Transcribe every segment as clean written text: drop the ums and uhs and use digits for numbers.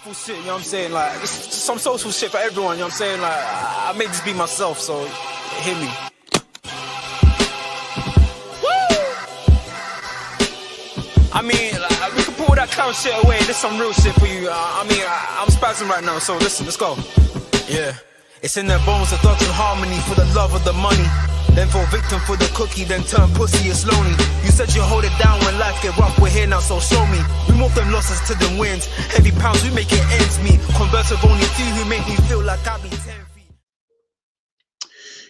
playful shit, you know what I'm saying? Like, it's some social shit for everyone, you know what I'm saying? Like, I made this be myself, so hear me. I mean, like, we can pull that clown shit away. This some real shit for you. I'm spazzing right now, so listen, let's go. Yeah. It's in their bones, the thoughts and harmony for the love of the money. Then fall victim for the cookie, then turn pussy, it's lonely. You said you hold it down when life get rough, we're here now, so show me. We move them losses to them wins. Heavy pounds, we make it ends meet. Converse of only a few who make me feel like I be 10 feet.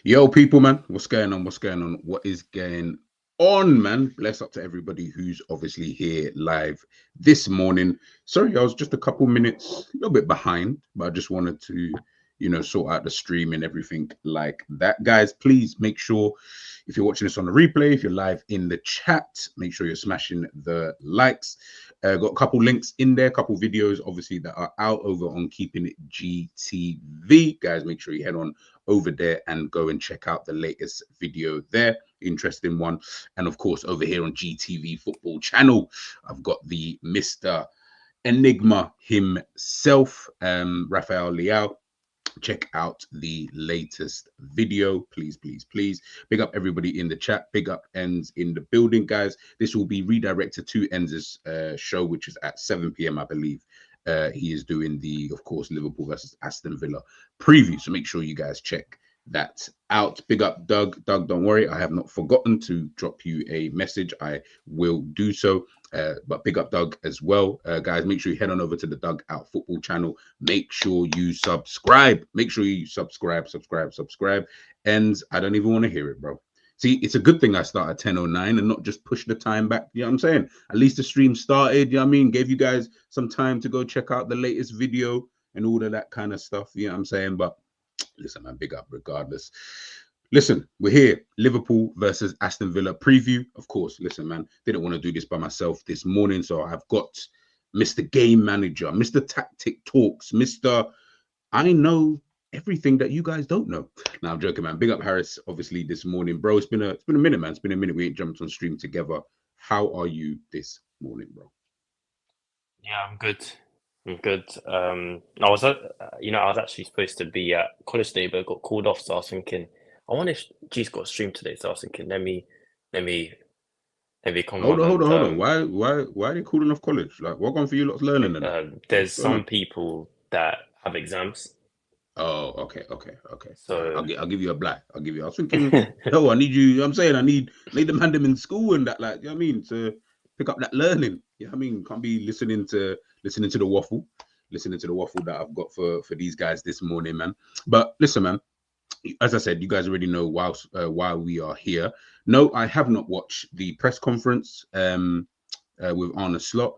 Yo, people, man, what's going on? What's going on? What is going on, man? Bless up to everybody who's obviously here live this morning. Sorry, I was just a couple minutes, a little bit behind, but I just wanted to, you know, sort out the stream and everything like that. Guys, please make sure if you're watching this on the replay, if you're live in the chat, make sure you're smashing the likes. Got a couple links in there, a couple videos, obviously, that are out over on Keeping It GTV. Guys, make sure you head on over there and go and check out the latest video there. Interesting one. And of course, over here on GTV Football Channel, I've got the Mr. Enigma himself, Rafael Leao. Check out the latest video, please, please, please. Big up everybody in the chat. Big up Enz in the building, guys. This will be redirected to Enz's show, which is at 7 p.m, I believe. He is doing the, of course, Liverpool versus Aston Villa preview. So make sure you guys check that out. Big up Doug. Doug, don't worry, I have not forgotten to drop you a message. I will do so. But big up Doug as well. Guys, make sure you head on over to the Doug Out Football channel. Make sure you subscribe. Make sure you subscribe. And I don't even want to hear it, bro. See, it's a good thing I start at 10:09 and not just push the time back. You know what I'm saying? At least the stream started, you know what I mean? Gave you guys some time to go check out the latest video and all of that kind of stuff. You know what I'm saying? But listen, man, big up regardless. Listen, we're here. Liverpool versus Aston Villa preview. Of course, listen, man, didn't want to do this by myself this morning. So I've got Mr. Game Manager, Mr. Tactic Talks, Mr. I know everything that you guys don't know. Now, I'm joking, man. Big up Harris, obviously, this morning. Bro, it's been a minute, man. It's been a minute. We ain't jumped on stream together. How are you this morning, bro? Yeah, I'm good. I was actually supposed to be at college today, but got called off. So I was thinking, I wonder if G's got a stream today. So I was thinking, let me come. Hold on. Why are they calling off college? Like, what going for you lot's learning? There's some people that have exams. Oh, okay. So I'll give you a black. I was thinking, no, I need you. I'm saying I need the man them in school and that, like, you know what I mean, to pick up that learning. You know what I mean? Can't be listening to the waffle that I've got for these guys this morning, man. But listen, man, as I said, you guys already know why we are here. No, I have not watched the press conference with Arne Slot.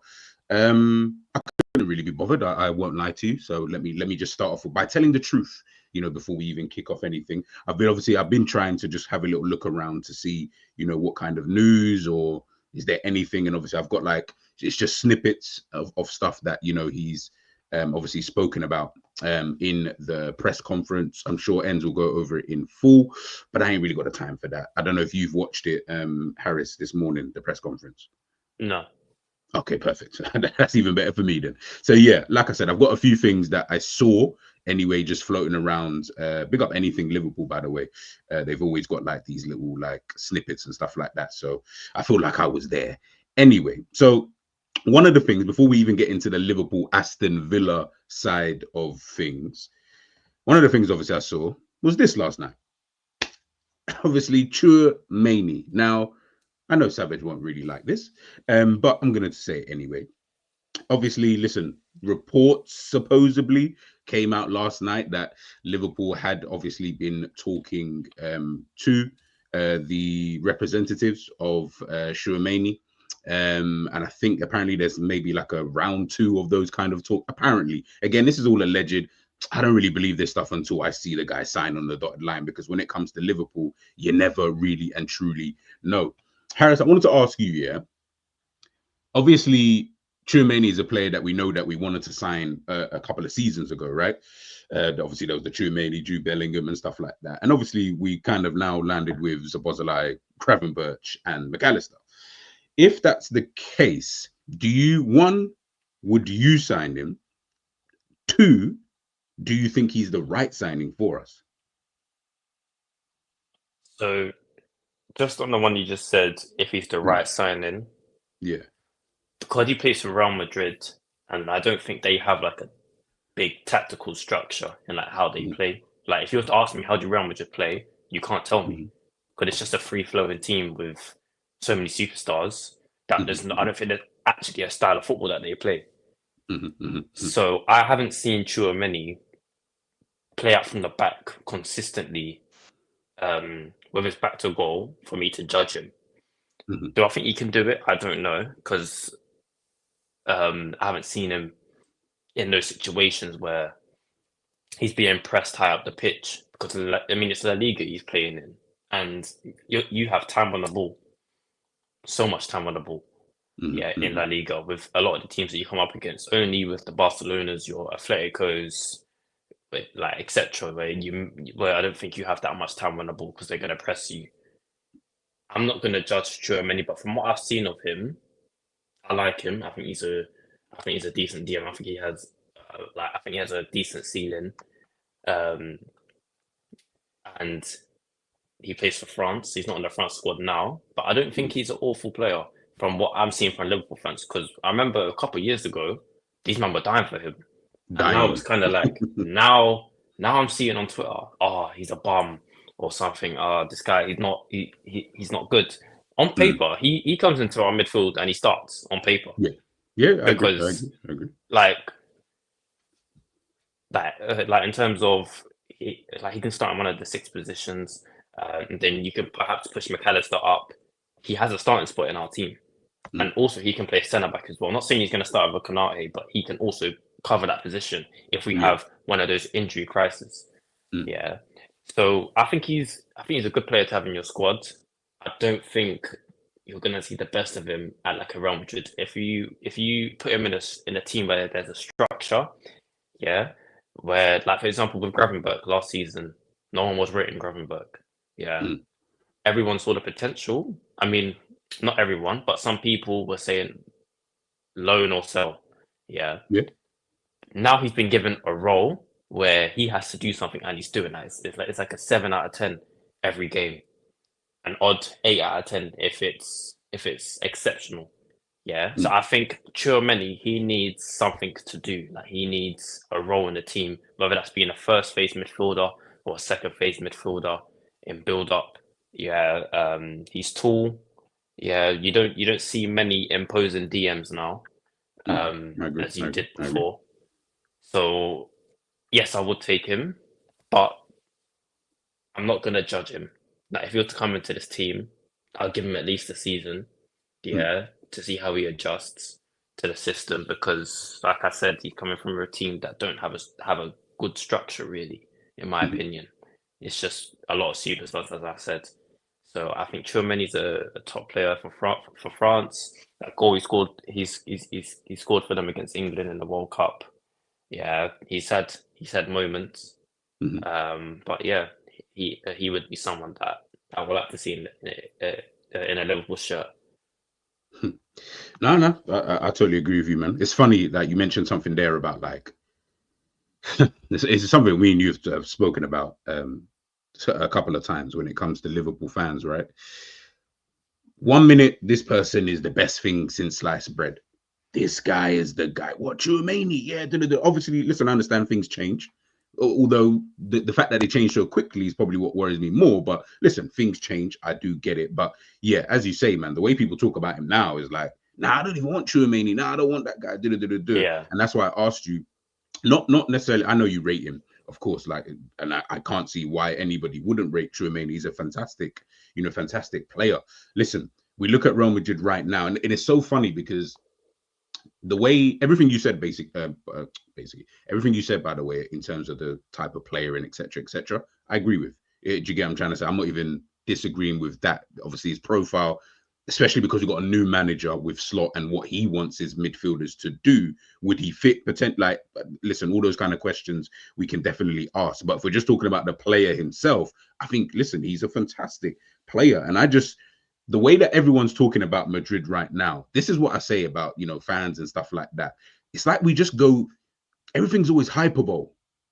I couldn't really be bothered. I won't lie to you. So let me just start off by telling the truth. You know, before we even kick off anything, I've been trying to just have a little look around to see, you know, what kind of news or is there anything. And obviously, I've got like it's just snippets of stuff that, you know, he's obviously spoken about in the press conference. I'm sure Enz will go over it in full, but I ain't really got the time for that. I don't know if you've watched it, Harris, this morning, the press conference. No. Okay, perfect. That's even better for me then. So yeah, like I said, I've got a few things that I saw anyway, just floating around. Big up anything Liverpool, by the way. They've always got like these little like snippets and stuff like that. So I feel like I was there. Anyway, so one of the things, before we even get into the Liverpool Aston Villa side of things, one of the things obviously I saw was this last night. Obviously, Tchouaméni. Now, I know Savage won't really like this, but I'm going to say it anyway. Obviously, listen, reports supposedly came out last night that Liverpool had obviously been talking to the representatives of Tchouaméni. And I think apparently there's maybe like a round 2 of those kind of talk. Apparently, again, this is all alleged. I don't really believe this stuff until I see the guy sign on the dotted line, because when it comes to Liverpool, you never really and truly know. Harris, I wanted to ask you, yeah, obviously Tchouaméni is a player that we know that we wanted to sign a couple of seasons ago, right? Obviously there was the Tchouaméni, Jude Bellingham and stuff like that. And obviously we kind of now landed with Szoboszlai, Gravenberch and McAllister. If that's the case, would you sign him? 2, do you think he's the right signing for us? So just on the one you just said, if he's the right signing, Yeah. because he plays for Real Madrid, and I don't think they have like a big tactical structure in like how they play. Like if you were to ask me how do Real Madrid play, you can't tell me because it's just a free flowing team with so many superstars that I don't think there's actually a style of football that they play. So I haven't seen Tchouaméni play out from the back consistently with his back to goal for me to judge him. Do I think he can do it? I don't know because I haven't seen him in those situations where he's being pressed high up the pitch because I mean it's La Liga he's playing in, and you have time on the ball, so much time on the ball. In La Liga with a lot of the teams that you come up against, only with the Barcelonas, your Atleticos, like etc. Where I don't think you have that much time on the ball because they're going to press you. I'm not going to judge Tchouaméni, but from what I've seen of him, I like him. I think he's a decent DM. I think he has a decent ceiling. And he plays for France. He's not in the France squad now, but I don't think he's an awful player from what I'm seeing from Liverpool fans. Because I remember a couple of years ago, these men were dying for him, and now it's kind of like now I'm seeing on Twitter, oh, he's a bum or something. This guy, he's not good. On paper, he comes into our midfield and he starts on paper. Yeah, I because agree. Like in terms of he can start in one of the 6 positions, and then you could perhaps push McAllister up. He has a starting spot in our team, and also he can play centre back as well. I'm not saying he's going to start with a Konate, but he can also cover that position if we have one of those injury crises. Yeah, so I think he's a good player to have in your squad. I don't think you're going to see the best of him at like a Real Madrid. If you put him in a team where there's a structure, where like for example with Gravenberch last season, no one was rating Gravenberch. Everyone saw the potential. I mean, not everyone, but some people were saying loan or sell. Now he's been given a role where he has to do something, and he's doing that. It's like a 7 out of 10 every game, an odd 8 out of 10 if it's exceptional. So I think Tchouaméni, he needs something to do. Like he needs a role in the team, whether that's being a first phase midfielder or a second phase midfielder in build up. He's tall. You don't see many imposing DMs now, as you did before. So yes, I would take him, but I'm not gonna judge him. Like if he were to come into this team, I'll give him at least a season, to see how he adjusts to the system. Because, like I said, he's coming from a team that don't have a good structure, really, in my opinion. It's just a lot of superstars, as I said. So I think Tchouaméni's a top player for France. That goal he scored, he scored for them against England in the World Cup. He's had moments, but he would be someone that I would like to see in a Liverpool shirt. No, I totally agree with you, man. It's funny that you mentioned something there about like it's something we and you have spoken about a couple of times when it comes to Liverpool fans, right? 1 minute, this person is the best thing since sliced bread. This guy is the guy. What, Tchouaméni? Yeah, obviously, listen, I understand things change. Although the fact that they change so quickly is probably what worries me more. But listen, things change. I do get it. But yeah, as you say, man, the way people talk about him now is like, nah, I don't even want Tchouaméni. Nah, I don't want that guy. Yeah. And that's why I asked you, not necessarily, I know you rate him, of course, like, and I can't see why anybody wouldn't rate Tchouaméni. He's a fantastic player. Listen, we look at Real Madrid right now, and it's so funny because the way everything you said, basically everything you said, by the way, in terms of the type of player and etc., I agree with. Do you get what I'm trying to say? I'm not even disagreeing with that. Obviously, his profile, especially because we've got a new manager with Slot and what he wants his midfielders to do. Would he fit? Like, listen, all those kind of questions we can definitely ask. But if we're just talking about the player himself, I think, listen, he's a fantastic player. And the way that everyone's talking about Madrid right now, this is what I say about, fans and stuff like that. It's like we just go everything's always hyperbole.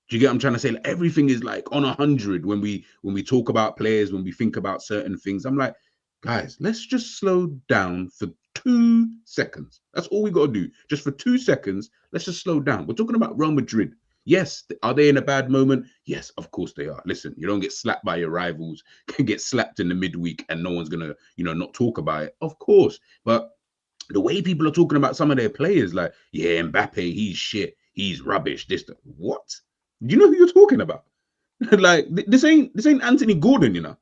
Do you get what I'm trying to say? Like, everything is like on 100 when we talk about players, when we think about certain things. I'm like, guys, let's just slow down for 2 seconds. That's all we got to do. Just for 2 seconds, let's just slow down. We're talking about Real Madrid. Yes, are they in a bad moment? Yes, of course they are. Listen, you don't get slapped by your rivals, can get slapped in the midweek, and no one's gonna, not talk about it. Of course, but the way people are talking about some of their players, like, yeah, Mbappe, he's shit, he's rubbish. What? Do you know who you're talking about? Like, this ain't Anthony Gordon, you know.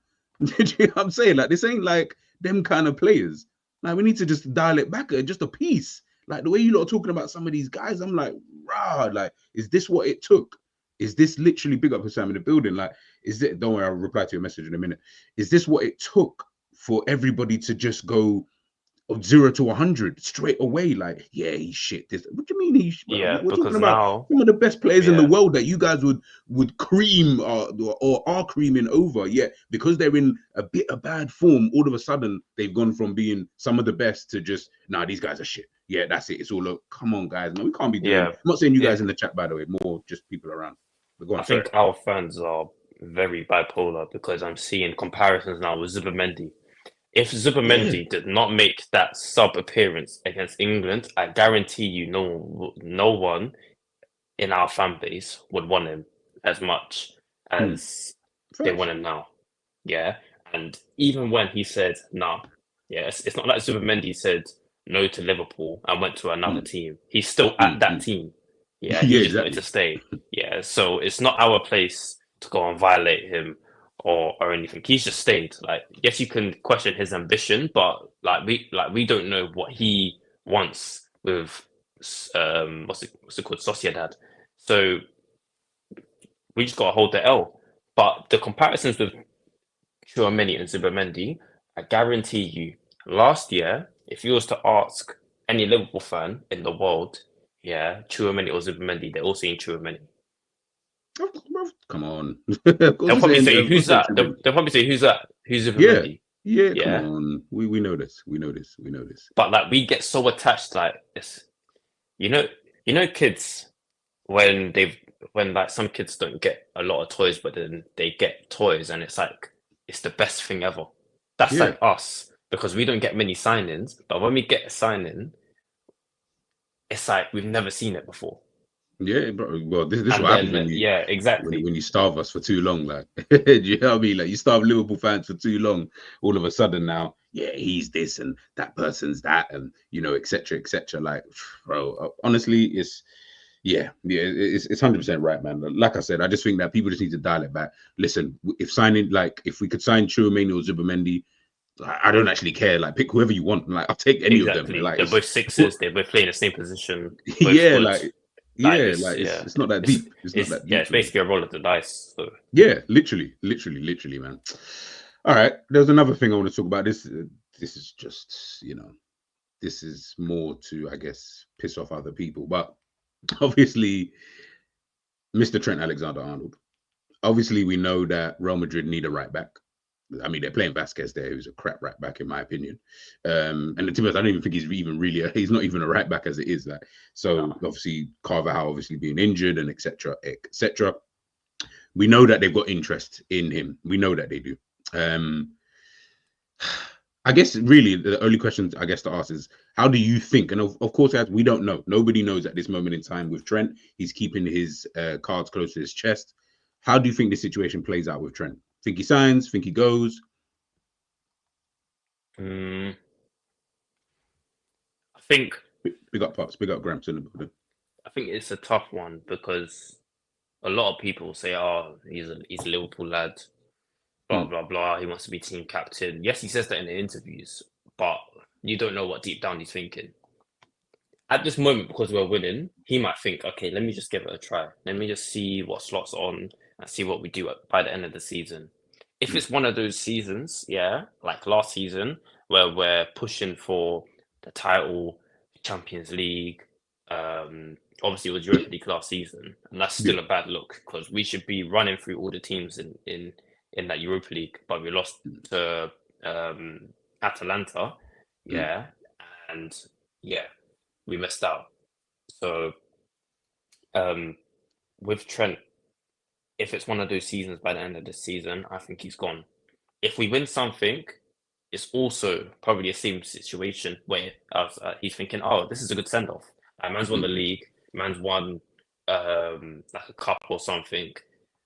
Do you know what I'm saying? Like, this ain't like them kind of players. Like, we need to just dial it back just a piece. Like, the way you lot are talking about some of these guys, I'm like, rah, like, is this what it took? Is this literally, big up for Sam in the building? Like, is it? Don't worry, I'll reply to your message in a minute. Is this what it took for everybody to just go of 0 to 100 straight away? Like, yeah, he's shit. What do you mean he's? Yeah, We're talking because about now, some of the best players in the yeah, world that you guys would cream or are creaming over. Yeah, because they're in a bit of bad form. All of a sudden, they've gone from being some of the best to just, nah, these guys are shit. Yeah, that's it. It's all up. Come on, guys, man. We can't be doing. yeah. I'm not saying you guys If in the chat, by the way. More just people around. But go I on. Sorry. think our fans are very bipolar because I'm seeing comparisons now with Zubimendi. If Yeah. Zubimendi did not make that sub appearance against England, I guarantee you, no one in our fan base would want him as much Hmm. as they Facts. want him now. Yeah, and even when he said no, yeah, it's not like Zubimendi said no to Liverpool and went to another Hmm. team. He's still Hmm. at that Hmm. team. Yeah, he Yeah, just wanted to exactly. stay. Yeah, so it's not our place to go and violate him or anything. He's just stayed. Like, yes, you can question his ambition, but we don't know what he wants with what's it called, Sociedad. So we just got to hold the L. But the comparisons with Chouameni and Zubimendi, I guarantee you, last year, if you was to ask any Liverpool fan in the world, yeah, Chouameni or Zubimendi, they're all saying Chouameni. Come on. Of course, They'll I'm probably saying, say, of course, "Who's saying that?" Tribune. They'll probably say, "Who's that? Who's Yeah, Zubimendi?" yeah. Come Yeah, on. We know this. We know this. We know this. but like we get so attached, like it's you know, kids when like some kids don't get a lot of toys, but then they get toys, and it's like it's the best thing ever. That's Yeah, like us because we don't get many signings, but when we get a signing, it's like we've never seen it before. yeah, bro. Well, this is And what happens then when you yeah, when exactly, when you starve us for too long. Like, do you know what I mean? Like, you starve Liverpool fans for too long. All of a sudden now, yeah, he's this and that person's that, and etc. etc. Like, bro, honestly, it's 100% right, man. Like I said, I just think that people just need to dial it back. Listen, if we could sign Chouameni or Zubimendi, I don't actually care. Like, pick whoever you want. Like, I'll take any of them. exactly. Like, They're both sixes. They both play in the same position. Both yeah, good. like, Like yeah, it's like yeah, it's not that deep. It's not that yeah, deep it's for me. basically a roll of the dice. So Yeah, literally, man. All right, there's another thing I want to talk about. This is just, this is more to, I guess, piss off other people, but obviously, Mr. Trent Alexander-Arnold. Obviously, we know that Real Madrid need a right back. I mean, they're playing Vasquez there, who's a crap right back in my opinion. And to be honest, I don't even think he's even really he's not even a right back as it is. Like, so no. obviously Carvajal obviously being injured and etc. etc. We know that they've got interest in him. We know that they do. Um, I guess really the only question I guess to ask is how do you think? And of course, as we don't know, nobody knows at this moment in time with Trent. He's keeping his cards close to his chest. How do you think the situation plays out with Trent? Think he signs? Think he goes? Mm, I think Big up Pops, big up Gramps in the building. it's a tough one because a lot of people say, "Oh, he's a Liverpool lad." Blah Hmm. blah blah. He wants to be team captain. Yes, he says that in the interviews, but you don't know what deep down he's thinking. At this moment, because we're winning, he might think, okay, let me just give it a try. Let me just see what slots on and see what we do by the end of the season. If Hmm. it's one of those seasons, yeah, like last season, where we're pushing for the title, Champions League, obviously it was Europa League last season, and that's Yeah. still a bad look because we should be running through all the teams in that Europa League, but we lost to Atalanta, Hmm. yeah, and yeah, we missed out. So With Trent, if it's one of those seasons by the end of the season, I think he's gone. If we win something, it's also probably the same situation where he's thinking, "Oh, this is a good send off. Man's won the league. Man's won like a cup or something."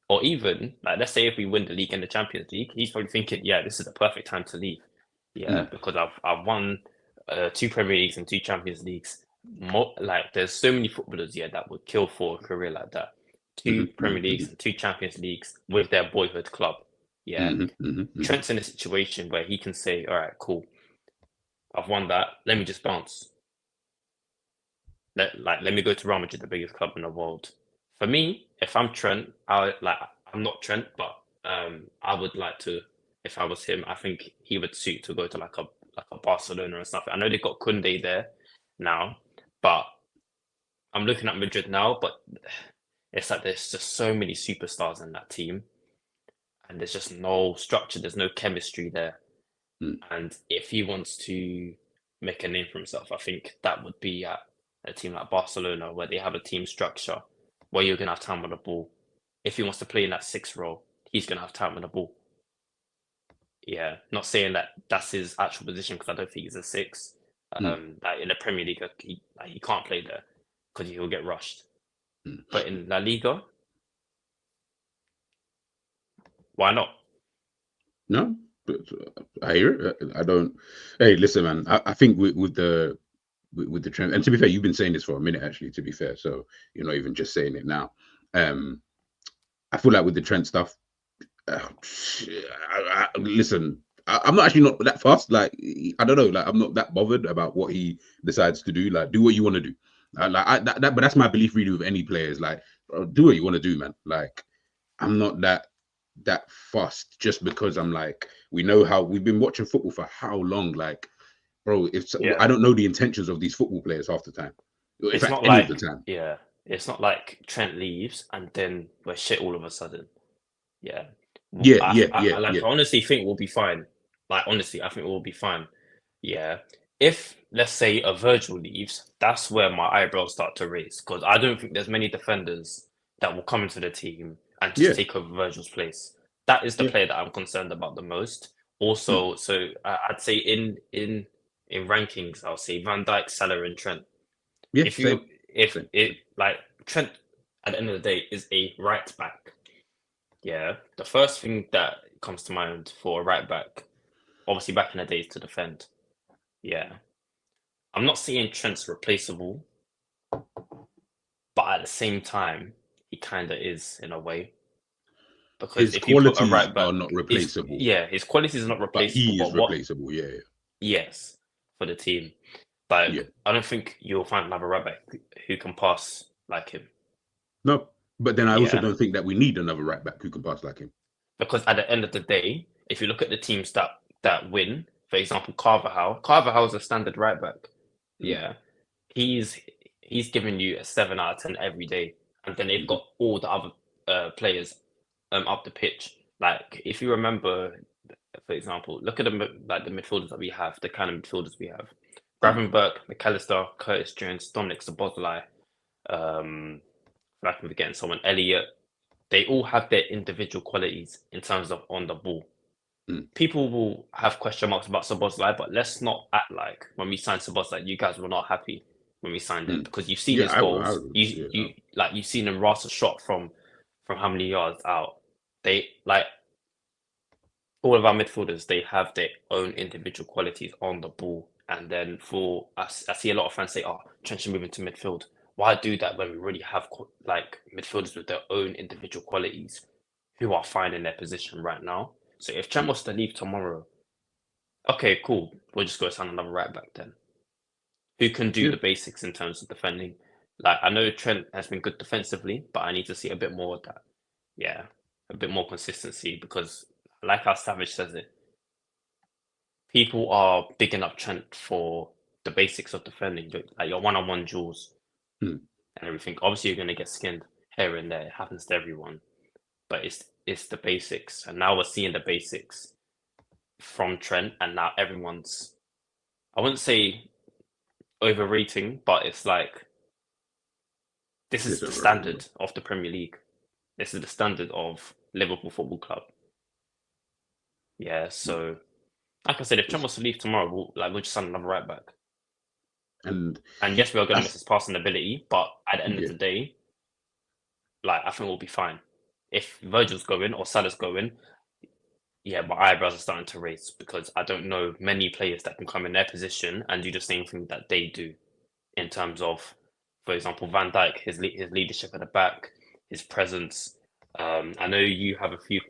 Or even like, let's say if we win the league and the Champions League, he's probably thinking, "Yeah, this is the perfect time to leave." Yeah, because I've won 2 Premier Leagues and 2 Champions Leagues. Like there's so many footballers here that would kill for a career like that. 2 Premier Leagues and 2 Champions Leagues with their boyhood club. Yeah, Trent's in a situation where he can say, "All right, cool, I've won that. Let me just bounce. Let me go to Real Madrid, the biggest club in the world." For me, if I'm Trent, I'm not Trent, but I would like to. If I was him, I think he would suit to go to like a Barcelona or something. I know they've got Koundé there now, but I'm looking at Madrid now. But it's like there's just so many superstars in that team, and there's just no structure. There's no chemistry there. And if he wants to make a name for himself, I think that would be at a team like Barcelona, where they have a team structure, where you're gonna have time on the ball. If he wants to play in that 6 role, he's gonna have time on the ball. Yeah, not saying that that's his actual position because I don't think he's a 6. Like in the Premier League, he can't play there because he'll get rushed. But in La Liga, why not? No, but I hear it. I don't. Hey, listen, man. I think with the trend, and to be fair, you've been saying this for a minute, actually. To be fair, so you're not even just saying it now. I feel like with the trend stuff, listen. I'm not actually not that fast. Like I don't know. Like I'm not that bothered about what he decides to do. Like do what you want to do. But that's my belief really with any players. Like do what you want to do, man. Like I'm not that fussed just because I'm like, we know how we've been watching football for how long. Like, bro, I don't know the intentions of these football players half the time. In It's fact, not any of like the time. it's not like Trent leaves and then we're shit all of a sudden. Yeah. Yeah, I honestly think we'll be fine. Like, honestly, I think we'll be fine. Yeah. If, let's say, a Virgil leaves, that's where my eyebrows start to raise because I don't think there's many defenders that will come into the team and just Yeah, take over Virgil's place. That is the yeah. player that I'm concerned about the most. Also, so I'd say in rankings, I'll say Van Dijk, Salah, and Trent. Yeah, If same. you if Same. it like Trent at the end of the day is a right back. Yeah, the first thing that comes to mind for a right back, obviously back in the days to defend. Yeah, I'm not saying Trent's replaceable, but at the same time, he kind of is in a way because His if you put a qualities right are back, not replaceable, his qualities is not but replaceable. he is But what? replaceable. Yeah, Yes, for the team. yeah. Like I don't think you'll find another right back who can pass like him. No, but then I also Yeah. don't think that we need another right back who can pass like him. Because at the end of the day, if you look at the teams that win, for example, Carvajal's a standard right back. Yeah, he's giving you a 7 out of 10 every day, and then they've got all the other players up the pitch. Like if you remember, for example, look at the midfielders that we have, the kind of midfielders we have: Gravenberch, McAllister, Curtis Jones, Dominic Szoboszlai. If I can forget someone, Elliot. They all have their individual qualities in terms of on the ball. People will have question marks about Szoboszlai, but let's not act like when we signed Szoboszlai, you guys were not happy when we signed him because you've seen Yeah, his goals. yeah. You've seen him rasa a shot from how many yards out. They like all of our midfielders. They have their own individual qualities on the ball, and then for us, I see a lot of fans say, "Oh, Trent should move into midfield." Why do that when we already have like midfielders with their own individual qualities who are fine in their position right now? So if Trent was to leave tomorrow, okay, cool, we'll just go sign another right back then, who can do Yeah. the basics in terms of defending. Like I know Trent has been good defensively, but I need to see a bit more of that. Yeah, a bit more consistency because, like how Savage says it, people are bigging up Trent for the basics of defending, like your one-on-one duels and everything. Obviously, you're going to get skinned here and there. It happens to everyone, but it's the basics. And now we're seeing the basics from Trent, and now everyone's, I wouldn't say overrating, but it's like This is the Listen, standard of the Premier League. This is the standard of Liverpool Football Club. Yeah, so like I said, if Trent was to leave tomorrow, we'll just sign another right back. and And yes, we are going to that's miss his passing ability, but at the end of yeah. the day, I think we'll be fine. If Virgil's going or Salah's going, yeah, my eyebrows are starting to raise because I don't know many players that can come in their position and do the same thing that they do in terms of, for example, Van Dijk, his leadership at the back, his presence. I know you have a few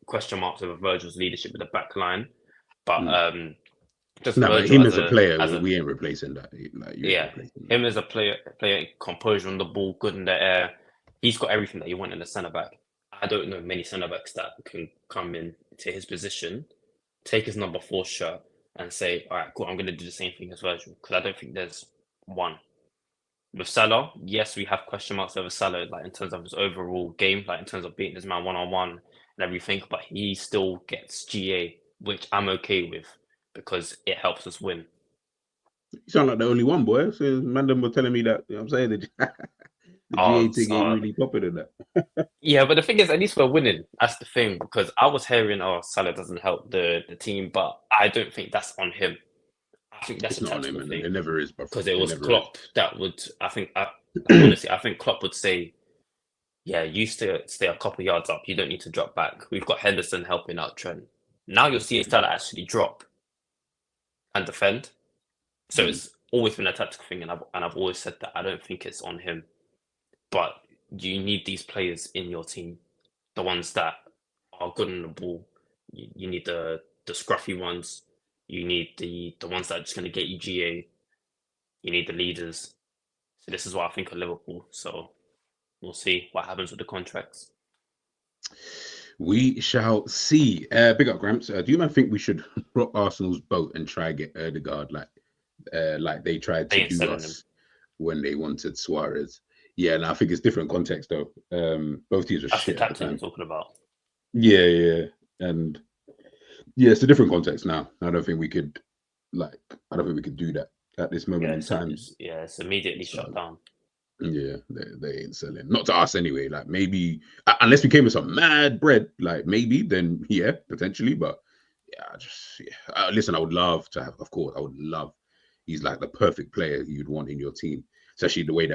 question marks over Virgil's leadership at the back line, but just No, but Virgil him as as a player, a we ain't replacing that. Like you ain't yeah, replacing that. him as a player, composure on the ball, good in the air. He's got everything that you want in a centre back. I don't know many centre backs that can come in to his position, take his number 4 shirt, and say, "All right, cool, I'm going to do the same thing as Virgil." Because I don't think there's one. With Salah, yes, we have question marks over Salah, in terms of his overall game, in terms of beating his man 1-on-1 and everything. But he still gets GA, which I'm okay with because it helps us win. You sound like the only one, boy. So man, them were telling me that. You know what I'm saying the GA thing ain't really popular. That Yeah, but the thing is, at least we're winning. That's the thing, because I was hearing, Salah doesn't help the team, but I don't think that's on him. I think that's it's a not on him, tactical and thing it never is. But because it it was never is. Klopp that would. Honestly, I think Klopp would say, "Yeah, you stay a couple yards up. You don't need to drop back. We've got Henderson helping out Trent. Now you'll see Salah actually drop and defend." So it's always been a tactical thing, and I've always said that I don't think it's on him, but you need these players in your team, the ones that are good on the ball. You need the scruffy ones. You need the ones that are just going to get you GA. You need the leaders. So this is what I think of Liverpool. So we'll see what happens with the contracts. We shall see. Big up, Gramps. Do you man think we should rock Arsenal's boat and try get Erdegaard like they tried They to ain't do selling us him. when they wanted Suarez? Yeah, no, I think it's different context though. Both teams were That's the shit at the tactic you're time. talking about. Yeah, and yeah, it's a different context now. I don't think we could do that at this moment Yeah, in time. it's immediately So, shut down. yeah, they ain't selling. Not to us anyway. Like maybe unless we came with some mad bread, like maybe then yeah, potentially. But yeah. Listen, I would love to have. Of course, I would love. He's like the perfect player you'd want in your team, especially the way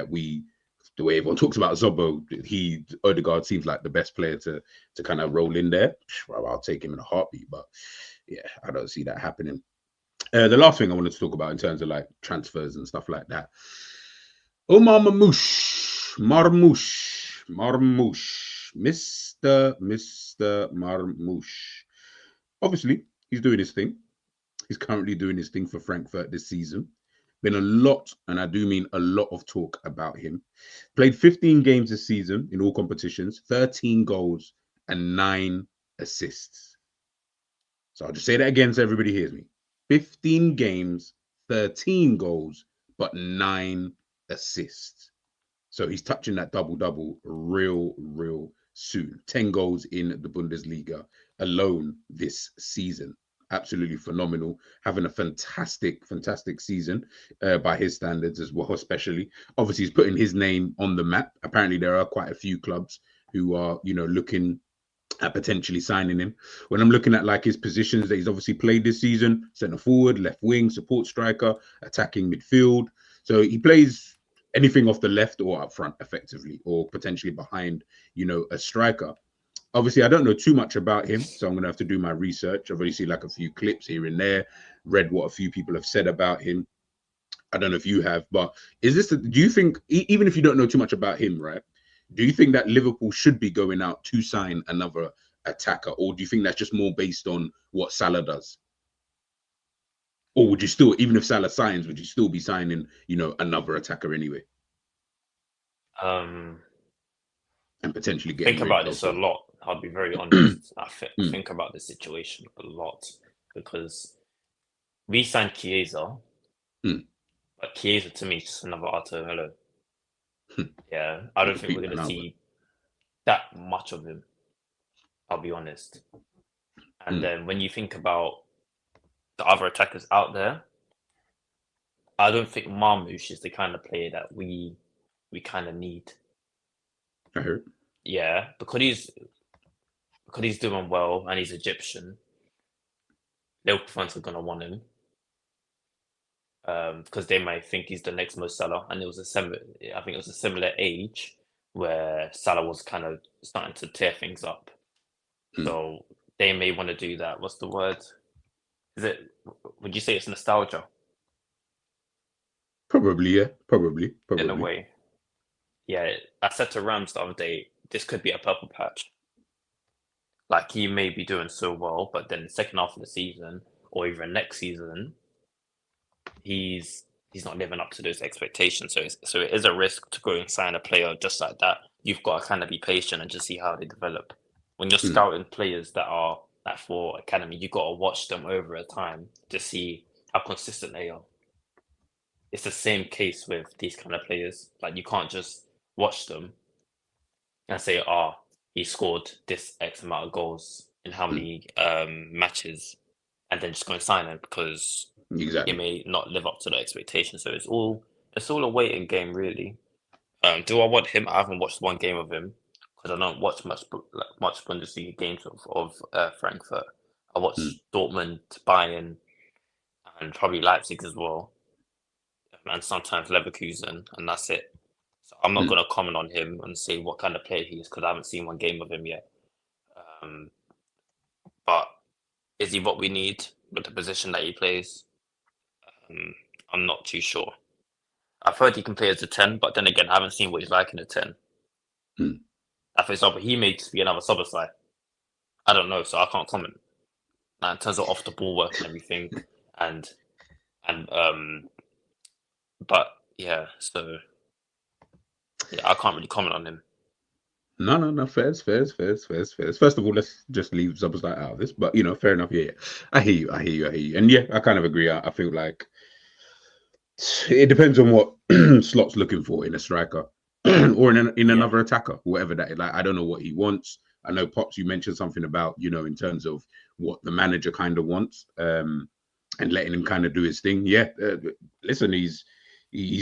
everyone talks about Zobo. Odegaard seems like the best player to kind of roll in there. Well, I'll take him in a heartbeat, but yeah, I don't see that happening. The last thing I wanted to talk about in terms of like transfers and stuff like that. Omar Marmoush, Mr. Marmoush. Obviously, he's doing his thing. He's currently doing his thing for Frankfurt this season. Been a lot, and I do mean a lot of talk about him. Played 15 games this season in all competitions, 13 goals and 9 assists. So I'll just say that again so everybody hears me. 15 games, 13 goals, but 9 assists. So he's touching that double-double real soon. 10 goals in the Bundesliga alone this season. Absolutely phenomenal. Having a fantastic season by his standards as well, especially. Obviously, he's putting his name on the map. Apparently, there are quite a few clubs who are, looking at potentially signing him. When I'm looking at like his positions that he's obviously played this season, centre forward, left wing, support striker, attacking midfield. So he plays anything off the left or up front effectively, or potentially behind, a striker. Obviously, I don't know too much about him, so I'm going to have to do my research. I've only seen like a few clips here and there, read what a few people have said about him. I don't know if you have, but do you think, even if you don't know too much about him, right? Do you think that Liverpool should be going out to sign another attacker, or do you think that's just more based on what Salah does? Or would you still, even if Salah signs, would you still be signing, another attacker anyway? Um, And potentially getting think rid about this a elsewhere? lot. I'll be very honest. I think about this situation a lot because we signed Chiesa, but Chiesa to me is just another Arto Hello. Yeah, I don't think we're going to see that much of him. I'll be honest. And then when you think about the other attackers out there, I don't think Marmoush is the kind of player that we kind of need. I heard. Yeah, because he's doing well and he's Egyptian. Liverpool fans are gonna want him. Because they might think he's the next Mo Salah, and I think it was a similar age where Salah was kind of starting to tear things up. Hmm. So they may want to do that. What's the word? Is it? Would you say it's nostalgia Probably, yeah. Probably. in a way? Yeah, I said to Rams the other day, this could be a purple patch. Like he may be doing so well, but then the second half of the season or even next season, he's not living up to those expectations. So it is a risk to go and sign a player just like that. You've got to kind of be patient and just see how they develop. When you're Hmm. scouting players that are that for academy, you got to watch them over a time to see how consistent they are. It's the same case with these kind of players. Like you can't just watch them and say, "Ah, he scored this X amount of goals in how many matches," and then just go and sign him because it Exactly. may not live up to the expectations. So it's all a waiting game, really. Do I want him? I haven't watched one game of him because I don't watch much Bundesliga games of Frankfurt. I Hmm. watch Dortmund, Bayern, and probably Leipzig as well, and sometimes Leverkusen, and that's it. So I'm not Hmm. going to comment on him and say what kind of player he is because I haven't seen one game of him yet. Um, but is he what we need with the position that he plays? Um, I'm not too sure. I've heard he can play as a 10, but then again, I haven't seen what he's like in a 10. Hmm. For example, he may just be another Szoboszlai. I don't know, so I can't comment. Now, in terms of off the ball work and everything, and and but yeah, so yeah, I can't really comment on him. No. Fairs. First of all, let's just leave Zubazai out of this. But fair enough. Yeah. I hear you. And yeah, I kind of agree. I feel like it depends on what Slot's looking for in a striker or in Yeah, another attacker, whatever that is. Like, I don't know what he wants. I know Pops, you mentioned something about, in terms of what the manager kind of wants, and letting him kind of do his thing. Yeah, listen, he's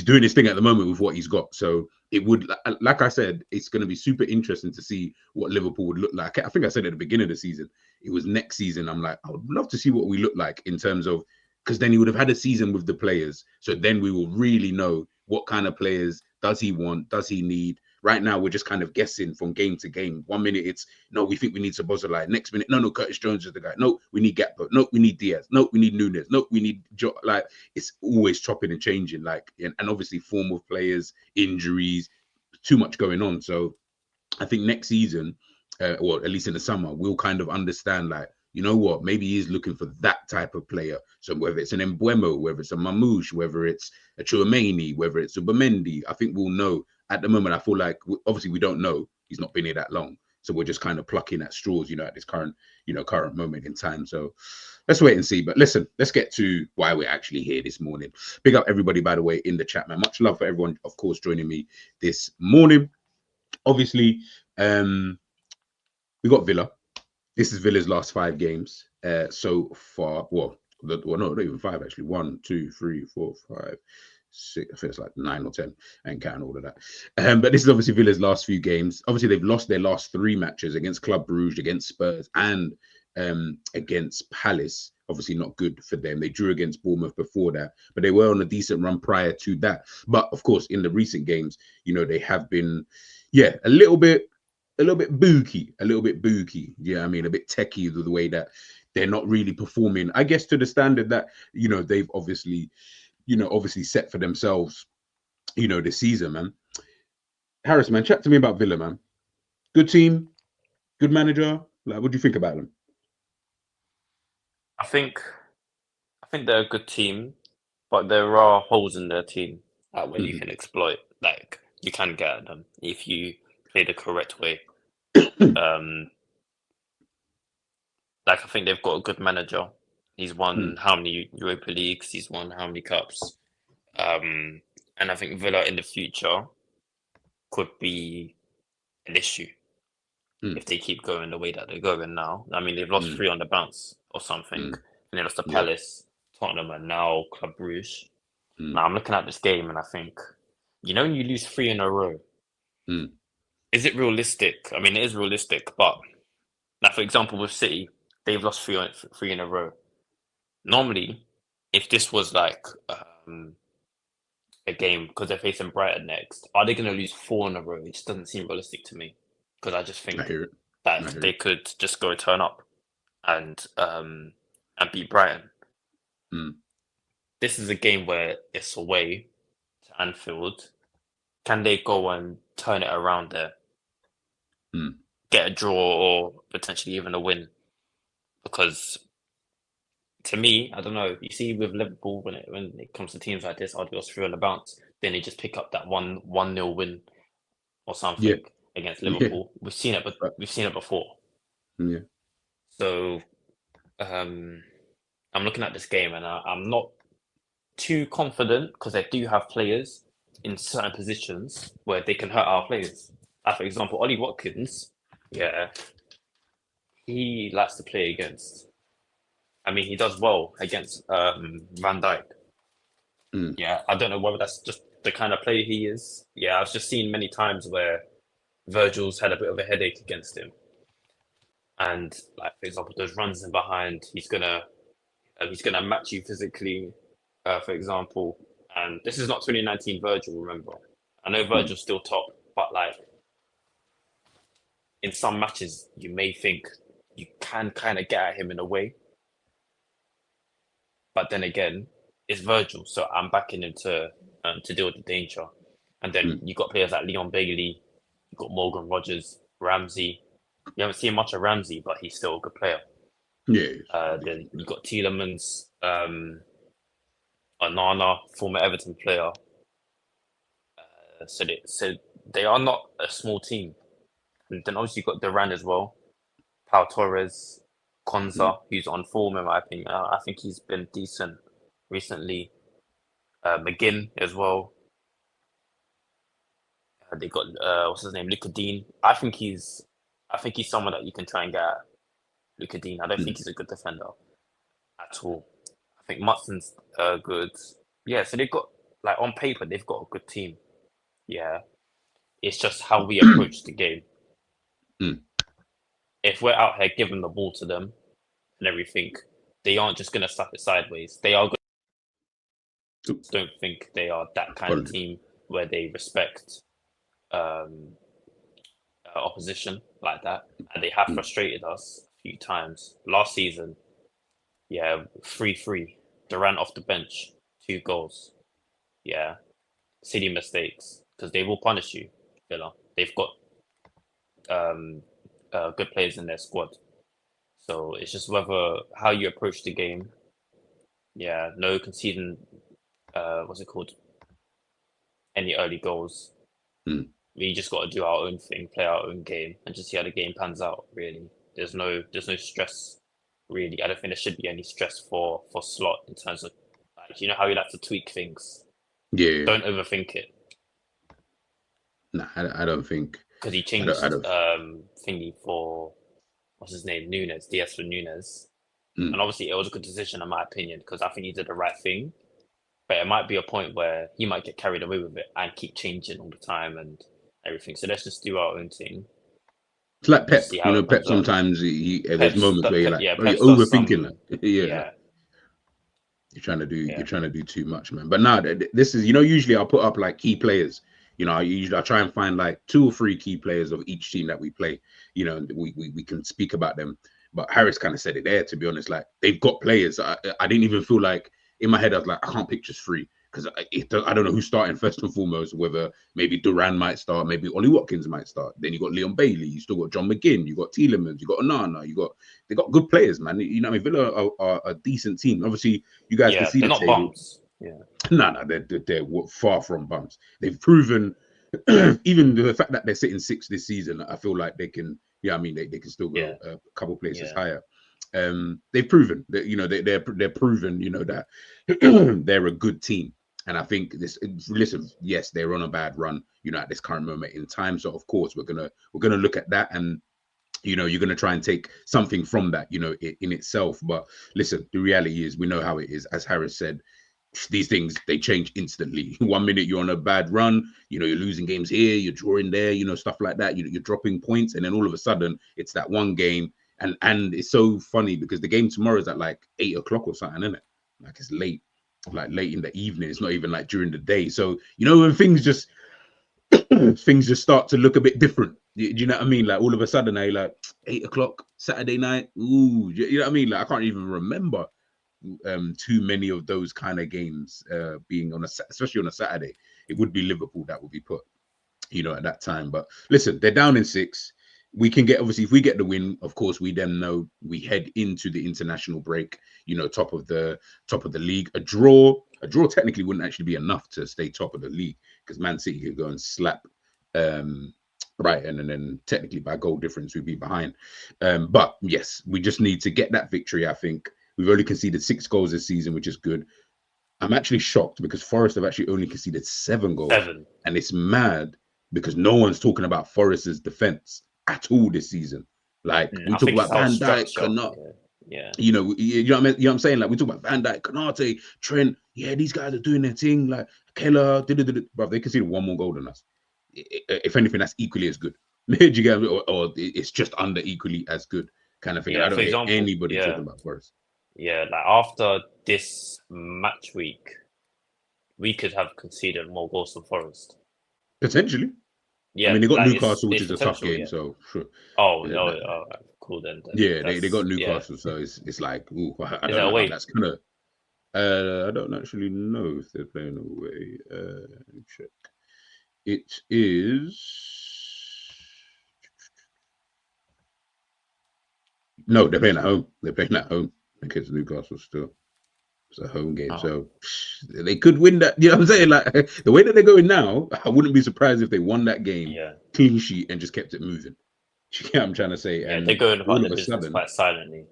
doing his thing at the moment with what he's got. So it would, like I said, it's going to be super interesting to see what Liverpool would look like. I think I said at the beginning of the season, it was next season. I'm like, I would love to see what we look like in terms of, because then he would have had a season with the players. So then we will really know what kind of players does he want, does he need. Right now, we're just kind of guessing from game to game. 1 minute, it's no, we think we need Szoboszlai. Next minute, no, Curtis Jones is the guy. No, we need Gakpo. No, we need Diaz. No, we need Nunes. No, we need like it's always chopping and changing. Like, and obviously form of players, injuries, too much going on. So I think next season, or at least in the summer, we'll kind of understand, like, you know what, maybe he's looking for that type of player. So whether it's an Embuemo, whether it's a Mamouche, whether it's a Chouameni, whether it's a Bamendi, I think we'll know. At the moment, I feel like obviously we don't know. He's not been here that long. So we're just kind of plucking at straws, at this current moment in time. So let's wait and see. But listen, let's get to why we're actually here this morning. Big up everybody, by the way, in the chat, man. Much love for everyone, of course, joining me this morning. Obviously, we got Villa. This is Villa's last 5 games so far. Well, no, not even 5 actually. 1, 2, 3, 4, 5, 6. I think it's like 9 or 10. I ain't counting all of that. But this is obviously Villa's last few games. Obviously, they've lost their last 3 matches against Club Brugge, against Spurs, and against Palace. Obviously, not good for them. They drew against Bournemouth before that, but they were on a decent run prior to that. But of course, in the recent games, they have been, a little bit booky, Yeah, I mean, a bit techie the way that they're not really performing, I guess, to the standard that they've obviously set for themselves, this season, man. Harris, man, chat to me about Villa, man. Good team, good manager. Like, what do you think about them? I think they're a good team, but there are holes in their team where you Mhm. can exploit. Like you can get at them if you play the correct way. Um, like I think they've got a good manager. He's won how many Europa Leagues? He's won how many cups? And I think Villa in the future could be an issue if they keep going the way that they're going now. I mean, they've lost 3 on the bounce or something. And they lost to Yeah. Palace, Tottenham, and now Club Brugge. Mm. Now I'm looking at this game and I think, when you lose 3 in a row, Is it realistic? I mean, it is realistic, but like for example, with City, they've lost three in a row. Normally, if this was like a game because they're facing Brighton next, are they going to lose four in a row? It just doesn't seem realistic to me because I just I think hear it. I that hear they it. could just go turn up and beat Brighton. Mm. This is a game where it's away to Anfield. Can they go and turn it around there, Mm. get a draw or potentially even a win? Because to me, I don't know. You see, with Liverpool, when it comes to teams like this, I'd go through on the bounce. Then they just pick up that one nil win or Yeah. something against Yeah. Liverpool. We've seen it, but But, we've seen it before. yeah. So um, I'm looking at this game, and I'm not too confident because they do have players in certain positions where they can hurt our players. Like for example, Ollie Watkins, yeah, he likes to play against. I mean, he does well against Van Dijk. Mm. Yeah, I don't know whether that's just the kind of player he is. Yeah, I've just seen many times where Virgil's had a bit of a headache against him, and like for example, those runs in behind, he's gonna match you physically, for example. And this is not 2019 Virgil, remember? I know Mm. Virgil's still top, but like in some matches, you may think you can kind of get at him in a way, but then again, it's Virgil, so I'm backing him to deal with the danger. And then Mm. you got players like Leon Bailey, you got Morgan Rogers, Ramsey. You haven't seen much of Ramsey, but he's still a good player. Yeah. Then you got Tielemans, Onana, former Everton player. So they are not a small team. And then obviously you got Duran as well, Pau Torres, Mm. Konza, who's on form in my opinion. I think he's been decent recently. McGinn as well. They got what's his name, Luka Dean. I think he's someone that you can try and get at. Luka Dean. I don't Mm. think he's a good defender at all. I think Mutson's good. Yeah, so they've got like on paper they've got a good team. Yeah, it's just how we approach the game. Mm. If we're out here giving the ball to them and everything, they aren't just gonna slap it sideways. They are. Oop. Don't think they are that kind of Apologies. team where they respect um, opposition like that, and they have Mm. frustrated us a few times last season. Yeah, 3-3. Durant off the bench, 2 goals. Yeah, silly mistakes because they will punish you. Villa. They've got um, good players in their squad, so it's just whether how you approach the game. Yeah, no conceding. What's it called? Any early goals. Mm. We just got to do our own thing, play our own game, and just see how the game pans out. Really, there's no stress. Really, I don't think there should be any stress for Slot in terms of like you know how you like to tweak things. Yeah. Don't overthink it Nah, I don't think. because he I changed don't. thingy for what's his name Nunes, DS for Nunes, and Mm. obviously it was a good decision in my opinion because I think he did the right thing. But it might be a point where he might get carried away with it and keep changing all the time and everything. So let's just do our own thing. It's like Just Pep. see You how know, it Pep comes out. sometimes there's moments where you're like, oh, you're Peps does overthinking some, that. Yeah, like yeah, you're yeah, trying to do too much, man. But now this is, you know, usually I'll put up like key players. You know, I try and find like 2 or 3 key players of each team that we play. You know, we can speak about them. But Harris kind of said it there. To be honest, like they've got players. I didn't even feel like in my head I was like I can't pick just 3 because I don't know who's starting first and foremost. Whether maybe Duran might start, maybe Ollie Watkins might start. Then you got Leon Bailey, you still got John McGinn, you got Tielemans, you got Onana, they got good players, man. You know, what I mean, Villa are a decent team. Obviously, you guys can yeah. see They're the not table. bums. Yeah, No, they're far from bumps. They've proven, even the fact that they're sitting 6th this season, I feel like they can. Yeah, I mean they can still go yeah, a couple places yeah, higher. They've proven that you know they're proven you know that they're a good team. And I think this. Listen, yes, they're on a bad run. You know, at this current moment in time. So of course we're gonna look at that and you know you're going to try and take something from that you know in itself. But listen, the reality is we know how it is. As Harris said, these things, they change instantly. 1 minute you're on a bad run, you're losing games here, you're drawing there, stuff like that. You're dropping points, and then all of a sudden it's that one game, and it's so funny because the game tomorrow is at like 8 o'clock or something, isn't it? Like it's late, like late in the evening. It's not even like during the day. So when things just start to look a bit different. Do you know what I mean? Like all of a sudden, like 8 o'clock Saturday night. Ooh, you know what I mean? Like I can't even remember too many of those kind of games being especially on a Saturday. It would be Liverpool that would be put, at that time. But listen, they're down in 6. We can get, obviously, if we get the win, of course, we then know we head into the international break, top of the league. A draw technically wouldn't actually be enough to stay top of the league, because Man City could go and slap Brighton, and then technically by goal difference we'd be behind. But yes, we just need to get that victory. I think we've only conceded 6 goals this season, which is good. I'm actually shocked because Forest have actually only conceded 7 goals. 7. And it's mad because no one's talking about Forest's defense at all this season. Like we talk about Van Dijk, Konate. Yeah. You know what I'm saying? Like we talk about Van Dijk, Konate, Trent. Yeah, these guys are doing their thing. Like Keller, bro, they conceded 1 more goal than us. If anything, that's equally as good. Do you get me? Or it's just under equally as good kind of thing. Yeah, I don't hear anybody talking about Forest. Yeah, like after this match week, we could have conceded more goals than Forest. Potentially. Yeah, I mean, they got Newcastle, which is a tough game, so sure. Oh, yeah, no, cool then. Yeah, they got Newcastle, so it's like, ooh, I don't know how that's gonna. I don't actually know if they're playing away. Let me check. It is. No, they're playing at home. They're playing at home against Newcastle still. It's a home game, so they could win that. You know what I'm saying? Like the way that they're going now, I wouldn't be surprised if they won that game, clean sheet, and just kept it moving. You know what I'm trying to say? Yeah, and they're going about the business quite silently.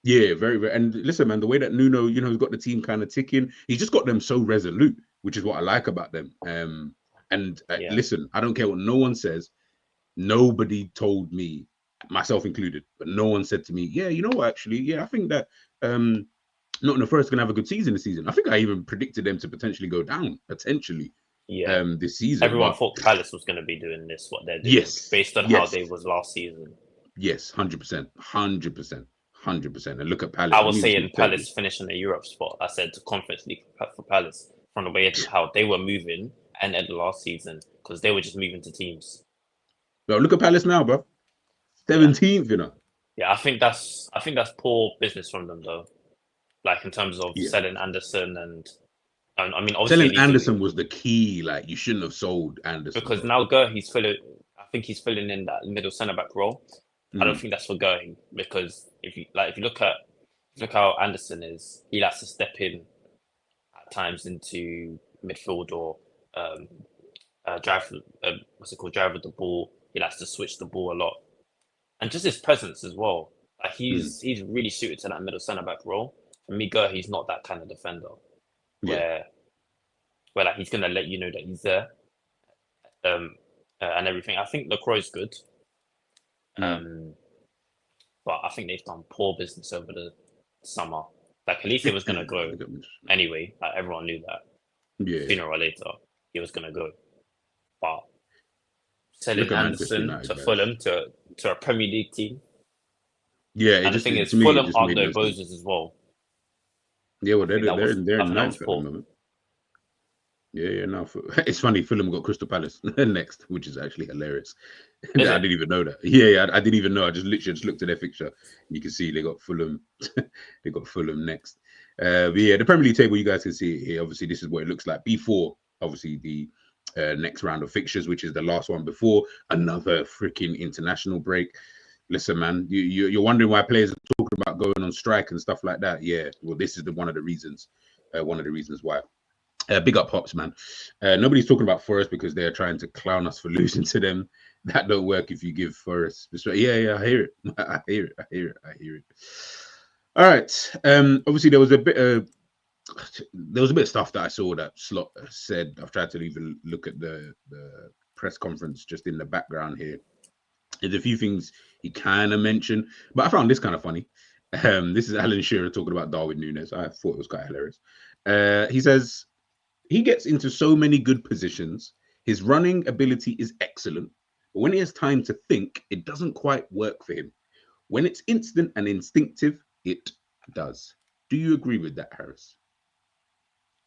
Yeah, very, very. And listen, man, the way that Nuno, has got the team kind of ticking, he's just got them so resolute, which is what I like about them. Listen, I don't care what no one says. Nobody told me, myself included, but no one said to me, yeah, you know what, actually, yeah, I think that Nottingham Forest going to have a good season this season. I think I even predicted them to potentially go down, this season. Everyone thought Palace was going to be doing this, what they're doing, based on how they was last season. Yes, 100%. And look at Palace. I was saying Palace finishing the Europe spot. I said Conference League for Palace from the way how they were moving and at the last season, because they were just moving to teams. Well, look at Palace now, bro. 17th, Yeah, I think that's poor business from them, though. Like in terms of selling Anderson and I mean, obviously selling Anderson was the key. Like you shouldn't have sold Anderson because now Gurhi's filling. I think he's filling in that middle centre back role. I don't think that's for Gurhi, because if you look how Anderson is, he likes to step in at times into midfield or drive with the ball. He likes to switch the ball a lot, and just his presence as well. Like he's really suited to that middle centre back role. For me, Gurhi's not that kind of defender where like he's gonna let you know that he's there and everything. I think Lacroix's good. But I think they've done poor business over the summer. Like Elise was going to go anyway. Like everyone knew that. Sooner or later, he was going to go. But selling Anderson to Fulham to a Premier League team. Yeah, and the thing is, Fulham aren't no bozos as well. Yeah, well, they're in ninth at the moment. Yeah, no. It's funny, Fulham got Crystal Palace next, which is actually hilarious. I didn't even know that. Yeah, I didn't even know. I just literally looked at their fixture. You can see they got Fulham. They got Fulham next. But yeah, the Premier League table, you guys can see it here. Obviously, this is what it looks like before, obviously, the next round of fixtures, which is the last one before another freaking international break. Listen, man, you're wondering why players are talking about going on strike and stuff like that. Yeah, well, this is one of the reasons. One of the reasons why. Big up Pops, man. Nobody's talking about Forest because they're trying to clown us for losing to them. That don't work if you give Forest. Yeah, I hear it. I hear it. All right. Obviously, there was a bit of stuff that I saw that Slot said. I've tried to even look at the press conference just in the background here. There's a few things he kind of mentioned, but I found this kind of funny. This is Alan Shearer talking about Darwin Núñez. I thought it was quite hilarious. He says he gets into so many good positions. His running ability is excellent, but when he has time to think, it doesn't quite work for him. When it's instant and instinctive, it does. Do you agree with that, Harris?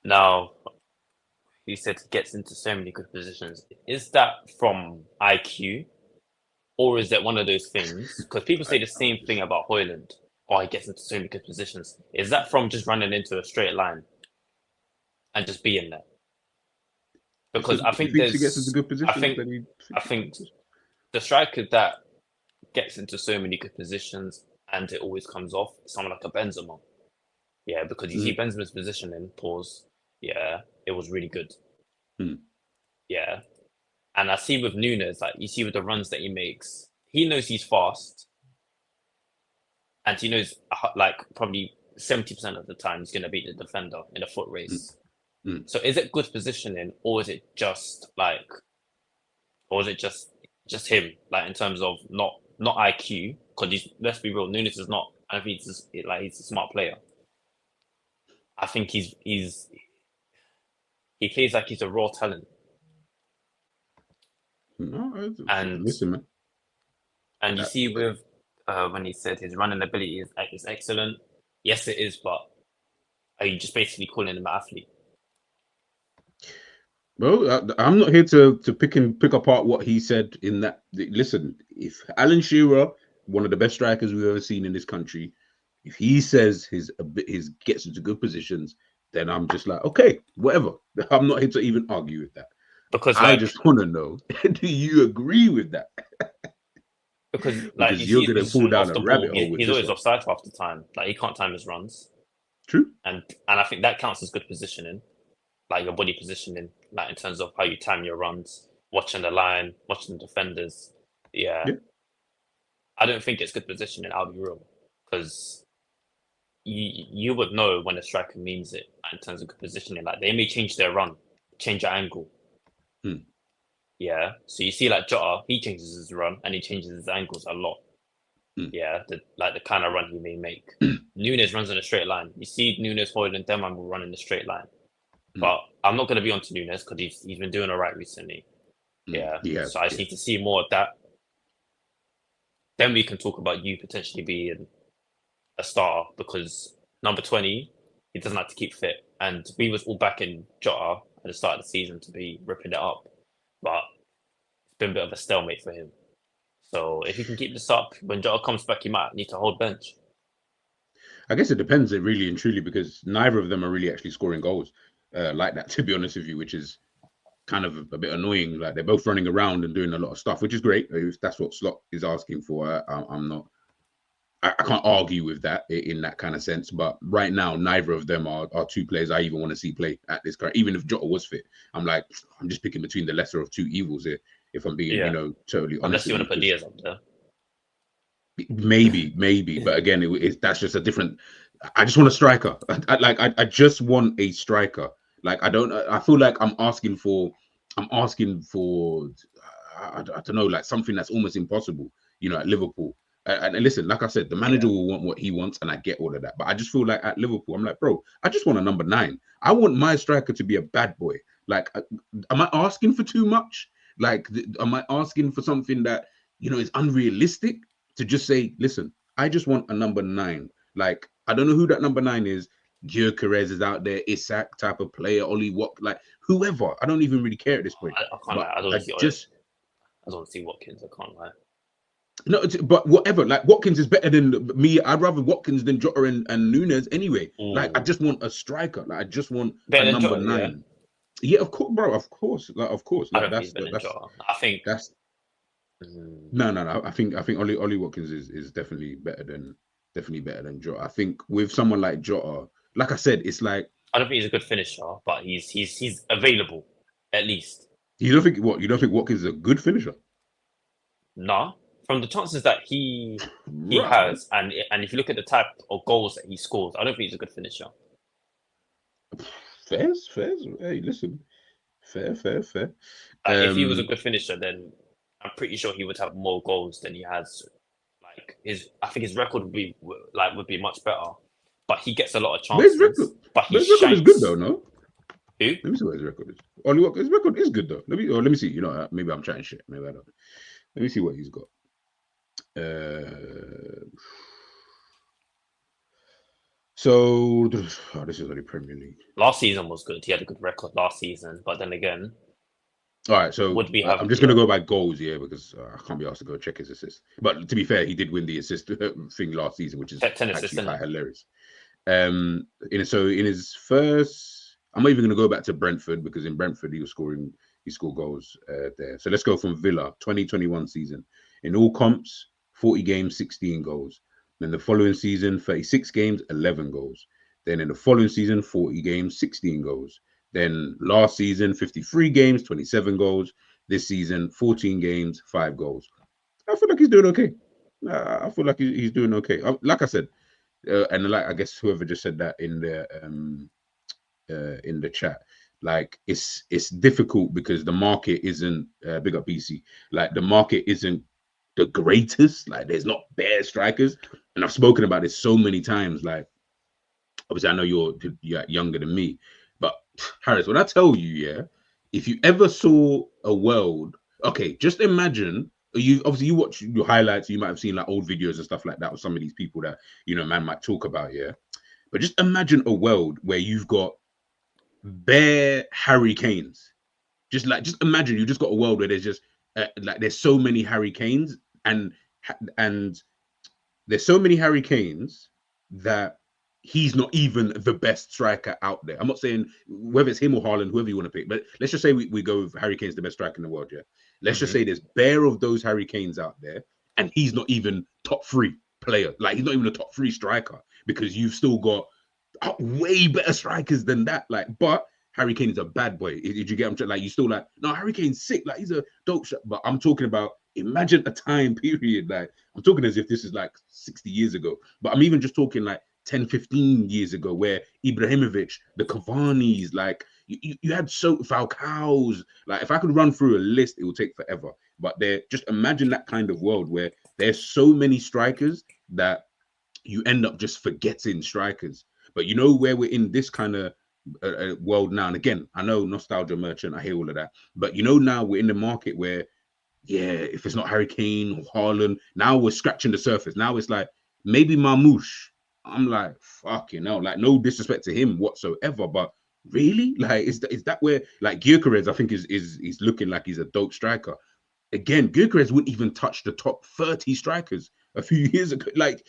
Now, you said he gets into so many good positions. Is that from IQ, or is that one of those things? Because people say the same thing about Hoyland. Oh, he gets into so many good positions. Is that from just running into a straight line and just being there? Because So I he think thinks he gets into there's, good I positions, think, then he I think the striker that gets into so many good positions and it always comes off, someone like a Benzema. Yeah, because you see Mm, Benzema's positioning, pause. Yeah, it was really good. mm, Yeah. And I see with Nunes, like you see with the runs that he makes, he knows he's fast and he knows like probably 70% of the time he's going to beat the defender in a foot mm, race. mm. So is it good positioning or is it just like, or is it just him, like in terms of not IQ? Because let's be real, Nunes is not. I think he's a smart player. I think he plays like he's a raw talent, No, and listen, man. you That, see with when he said his running ability is excellent. Yes, it is, but are you just basically calling him an athlete? well, I'm not here to pick apart what he said in that. Listen, if Alan Shearer, one of the best strikers we've ever seen in this country, if he says his gets into good positions, then I'm just like, okay, whatever. I'm not here to even argue with that. Because I like just want to know, do you agree with that? you Because see you're his gonna fall positioning down off a the ball, rabbit hole with he's this always one. offside half the time. Like he can't time his runs, True. and I think that counts as good positioning. Like your body positioning, like in terms of how you time your runs, watching the line, watching the defenders. Yeah, Yeah. I don't think it's good positioning. I'll be real, because you would know when a striker means it like, in terms of good positioning. Like they may change their run, change their angle. Hmm. Yeah, so you see like Jota, he changes his run and he changes his angles a lot. Hmm. Yeah, the kind of run he may make. Nunes runs in a straight line. You see Nunes, Hoyland, and Denman will run in a straight line. Hmm. But I'm not going to be on to Nunes because he's been doing all right recently. Hmm. Yeah. He has. So I just Yeah. need to see more of that. Then we can talk about you potentially being a starter because number 20, he doesn't have to keep fit. And we was all back in Jota at the start of the season to be ripping it up. But it's been a bit of a stalemate for him. So if he can keep this up, when Jota comes back, he might need to hold bench. I guess it depends, it really and truly, because neither of them are really actually scoring goals like that, to be honest with you, which is kind of a bit annoying. Like they're both running around and doing a lot of stuff, which is great. If that's what Slot is asking for, I'm not. I can't argue with that in that kind of sense. But right now, neither of them are two players I even want to see play at this current. Even if Jota was fit, I'm just picking between the lesser of two evils here. If I'm being, Yeah. totally honest Unless you with want you, to put because Diaz up there. maybe, but again, that's just a different. I just want a striker. I just want a striker. Like I don't. I feel like I'm asking for. I'm asking for. I don't know, like something that's almost impossible. At Liverpool. And listen, like I said, the manager Yeah. will want what he wants, and I get all of that. But I just feel like at Liverpool, I'm like, bro, I just want a number 9. I want my striker to be a bad boy. Like, am I asking for too much? Like, am I asking for something that is unrealistic? To just say, listen, I just want a number 9. Like, I don't know who that number 9 is. Gyökeres is out there, Isak type of player, Ollie Watt, like whoever. I don't even really care at this point. I can't But lie. I don't I see just I don't see Watkins. I can't lie. no, but whatever. Like Watkins is better than me. I'd rather Watkins than Jota and Nunes anyway. Like I Ooh. just want a striker. Like I just want a Better than number Jota, yeah. 9. Yeah, of course, bro. Of course, like of course. I Like don't think he's better than that's Jota. I think that's mm, no. I think Ollie Watkins is definitely better than Jota. I think with someone like Jota, like I said, it's like I don't think he's a good finisher, but he's available at least. you don't think Watkins is a good finisher, Nah, from the chances that he right? has, and if you look at the type of goals that he scores, I don't think he's a good finisher. Fairs. Hey, listen, fair. If he was a Um, good finisher, then I'm pretty sure he would have more goals than he has. Like I think his record would be much better. but he gets a lot of But his chances. record, But he but his record is good shanks. though, no? Who? Let me see what his record is. Ollie Walker, his record is good though. Let me see. You know, maybe I'm chatting shit. Maybe I don't. Let me see what he's got. So this is only Premier League. Last season was good. He had a good record last season, but then again, all right. So would we have? I'm just gonna go by goals, yeah, because I can't be asked to go check his assists. But to be fair, he did win the assist thing last season, which is 10 assists, actually quite hilarious. In his first, I'm not even gonna go back to Brentford because in Brentford he scored goals there. So let's go from Villa 2021 season. In all comps, 40 games, 16 goals. Then the following season, 36 games, 11 goals. Then in the following season, 40 games, 16 goals. Then last season, 53 games, 27 goals. This season, 14 games, 5 goals. I feel like he's doing okay. I feel like he's doing okay. Like I said, and like I guess whoever just said that in the chat, like it's difficult because the market isn't big up BC. Like the market isn't the greatest. Like there's not bare strikers, and I've spoken about this so many times. Like obviously I know you're younger than me, but Harris, when I tell you, yeah, if you ever saw a world, okay, just imagine you watch your highlights, you might have seen like old videos and stuff like that with some of these people that man might talk about, yeah. But just imagine a world where you've got bare Harry Kanes. Just imagine you just got a world where there's just like there's so many Harry Kanes and there's so many Harry Kanes that he's not even the best striker out there. I'm not saying whether it's him or Haaland, whoever you want to pick, but let's just say we go with Harry Kane's the best striker in the world, yeah? Let's just say there's bare of those Harry Kanes out there, and he's not even top 3 player. Like, he's not even a top 3 striker because you've still got way better strikers than that. Like, but Harry Kane is a bad boy. Did you get him? Like, you still like, no, Harry Kane's sick. Like, he's a dope shot. But I'm talking about, imagine a time period. Like, I'm talking as if this is like 60 years ago. But I'm even just talking like 10, 15 years ago where Ibrahimovic, the Cavani's, like, you had so Falcao's. Like, if I could run through a list, it would take forever. But just imagine that kind of world where there's so many strikers that you end up just forgetting strikers. But you know where we're in this kind of world now, and again, I know nostalgia merchant, I hear all of that, but now we're in the market where, yeah, if it's not Harry Kane or Haaland, now we're scratching the surface. Now it's like maybe Marmoush. I'm like, fucking hell, like no disrespect to him whatsoever, but really, like, is that where like Gyökeres, I think is looking like he's a dope striker. Again, Gyökeres wouldn't even touch the top 30 strikers a few years ago. Like,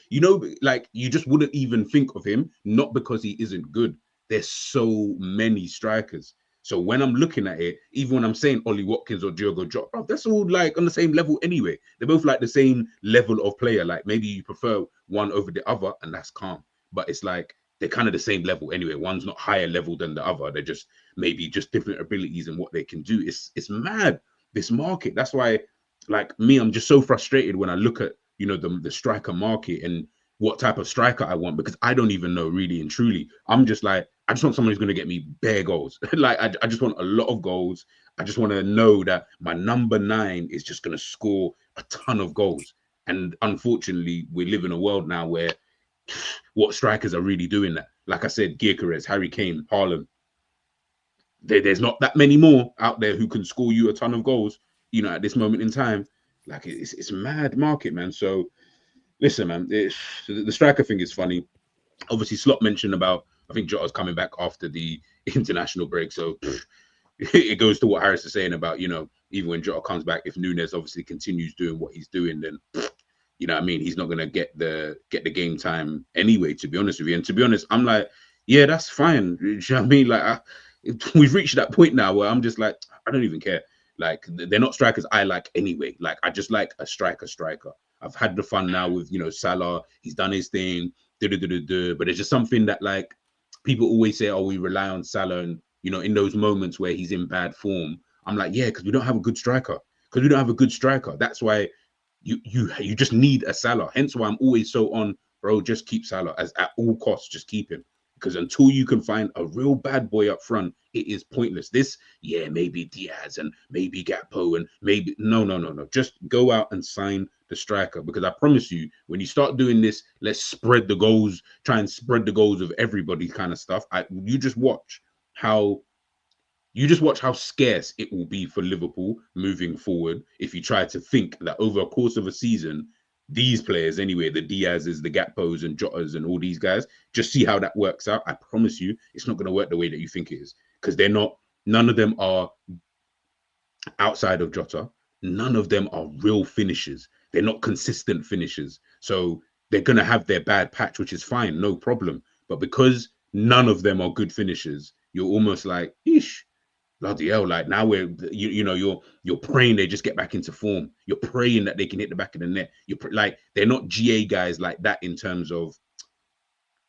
like you just wouldn't even think of him, not because he isn't good. There's so many strikers. So when I'm looking at it, even when I'm saying Ollie Watkins or Diogo Jota, that's all like on the same level anyway. They're both like the same level of player. Like maybe you prefer one over the other, and that's calm. But it's like they're kind of the same level anyway. One's not higher level than the other. They're just maybe just different abilities and what they can do. It's mad, this market. That's why, like me, I'm just so frustrated when I look at the striker market and what type of striker I want, because I don't even know really and truly. I'm just like, I just want someone who's going to get me bare goals. Like I just want a lot of goals. I just want to know that my number 9 is just going to score a ton of goals. And unfortunately, we live in a world now where what strikers are really doing that? Like I said, Gyökeres, Harry Kane, Haaland. There's not that many more out there who can score you a ton of goals, at this moment in time. Like, it's a mad market, man. So listen, man, the striker thing is funny. Obviously, Slot mentioned about, I think Jota's coming back after the international break. So it goes to what Harris is saying about, even when Jota comes back, if Nunes obviously continues doing what he's doing, then, what I mean, he's not going to get the game time anyway, to be honest with you. And to be honest, I'm like, yeah, that's fine. Do you know what I mean? Like, we've reached that point now where I'm just like, I don't even care. Like, they're not strikers I like anyway. Like, I just like a striker. I've had the fun now with, Salah. He's done his thing. But it's just something that, like, people always say, oh, we rely on Salah. And, in those moments where he's in bad form, I'm like, yeah, because we don't have a good striker. That's why you just need a Salah. Hence why I'm always so on, bro, just keep Salah. As at all costs, just keep him. Because until you can find a real bad boy up front, it is pointless. Maybe Diaz and maybe Gakpo and maybe no. Just go out and sign the striker, because I promise you, when you start doing this, let's spread the goals, try and spread the goals of everybody kind of stuff. You just watch how scarce it will be for Liverpool moving forward if you try to think that over a course of a season, these players anyway, the Diaz's, the Gakpos and Jotas and all these guys, just see how that works out. I promise you, it's not going to work the way that you think it is, because they're not. None of them are outside of Jota. None of them are real finishers. They're not consistent finishers. So they're going to have their bad patch, which is fine, no problem. But because none of them are good finishers, you're almost like, ish, bloody hell, like now you're praying they just get back into form. You're praying that they can hit the back of the net. Like they're not GA guys like that, in terms of,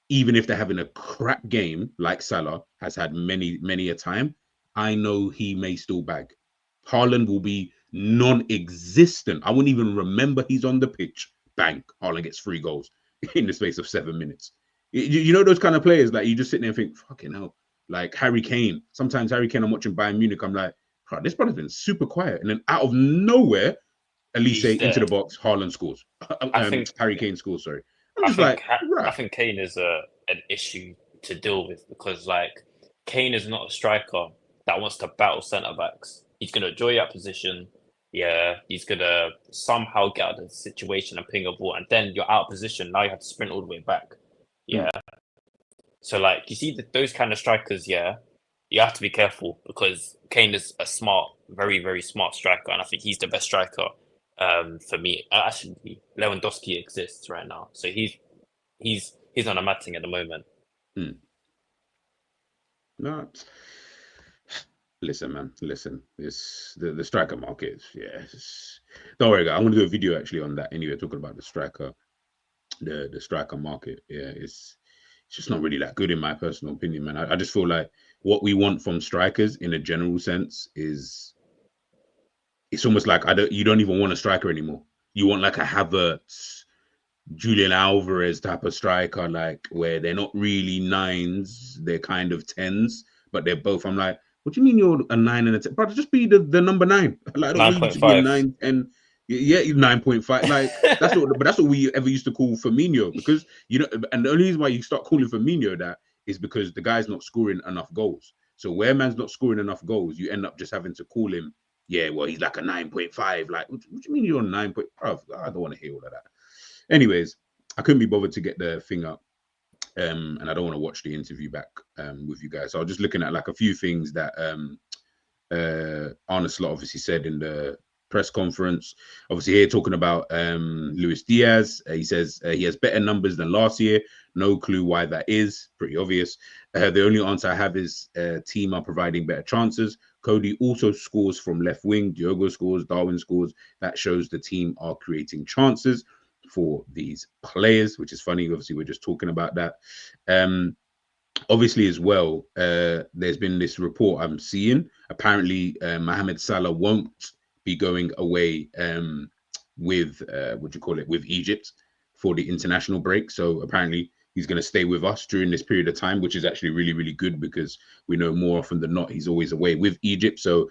even if they're having a crap game like Salah has had many a time, I know he may still bag. Haaland will be non-existent. I wouldn't even remember he's on the pitch. Bang, Haaland gets 3 goals in the space of 7 minutes. You know those kind of players, like you just sit there and think, fucking hell. Like Harry Kane. Sometimes Harry Kane, I'm watching Bayern Munich, I'm like, this brother's been super quiet. And then out of nowhere, Elise into the box, Haaland scores. Harry Kane scores, sorry. I think Kane is an issue to deal with, because like Kane is not a striker that wants to battle centre backs. He's gonna enjoy that position. Yeah, he's gonna somehow get out of the situation and ping a ball, and then you're out of position. Now you have to sprint all the way back. Yeah. So like you see those kind of strikers, yeah, you have to be careful, because Kane is a smart, very, very smart striker, and I think he's the best striker. For me, actually, Lewandowski exists right now, so he's on a matting at the moment. No, listen, man, listen. It's the striker market. Yeah, don't worry, guys. I'm gonna do a video actually on that anyway, talking about the striker market. Yeah, it's just not really that good in my personal opinion, man. I just feel like what we want from strikers in a general sense is, it's almost like you don't even want a striker anymore. You want like a Havertz, Julian Alvarez type of striker, like where they're not really 9s, they're kind of 10s, but they're both. I'm like, what do you mean you're a 9 and a 10? Brother, just be the number 9. Like, I don't need you to be a 9 and yeah, 9.5. Like that's what we ever used to call Firmino, because and the only reason why you start calling Firmino that is because the guy's not scoring enough goals. So where man's not scoring enough goals, you end up just having to call him, yeah, well, he's like a 9.5. Like, what do you mean you're a 9. I don't want to hear all of that. Anyways, I couldn't be bothered to get the thing up. And I don't want to watch the interview back with you guys. So I was just looking at like a few things that Arne Slot obviously said in the press conference. Obviously here talking about Luis Diaz. He says he has better numbers than last year. No clue why that is. Pretty obvious. The only answer I have is team are providing better chances. Cody also scores from left wing. Diogo scores. Darwin scores. That shows the team are creating chances for these players, which is funny. Obviously, we're just talking about that. Obviously, as well, there's been this report I'm seeing. Apparently, Mohamed Salah won't be going away with with Egypt for the international break. So apparently, he's going to stay with us during this period of time, which is actually really, really good, because we know more often than not he's always away with Egypt. So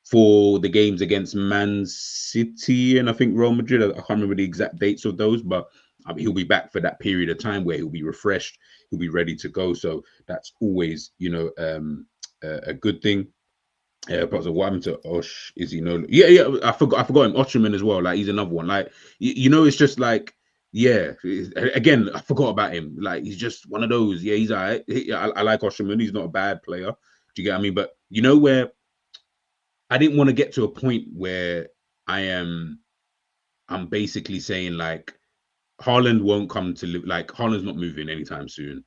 for the games against Man City and I think Real Madrid, I can't remember the exact dates of those, but he'll be back for that period of time where he'll be refreshed, he'll be ready to go. So that's always, a good thing. But what happened to Osh? Is he no? Yeah. I forgot him. Osterman as well. Like he's another one. Like it's just like, yeah. Again, I forgot about him. Like he's just one of those. Yeah, he's alright. I like Osterman. He's not a bad player. Do you get what I mean? But where I didn't want to get to a point where I'm basically saying like Haaland won't come to live. Like Haaland's not moving anytime soon.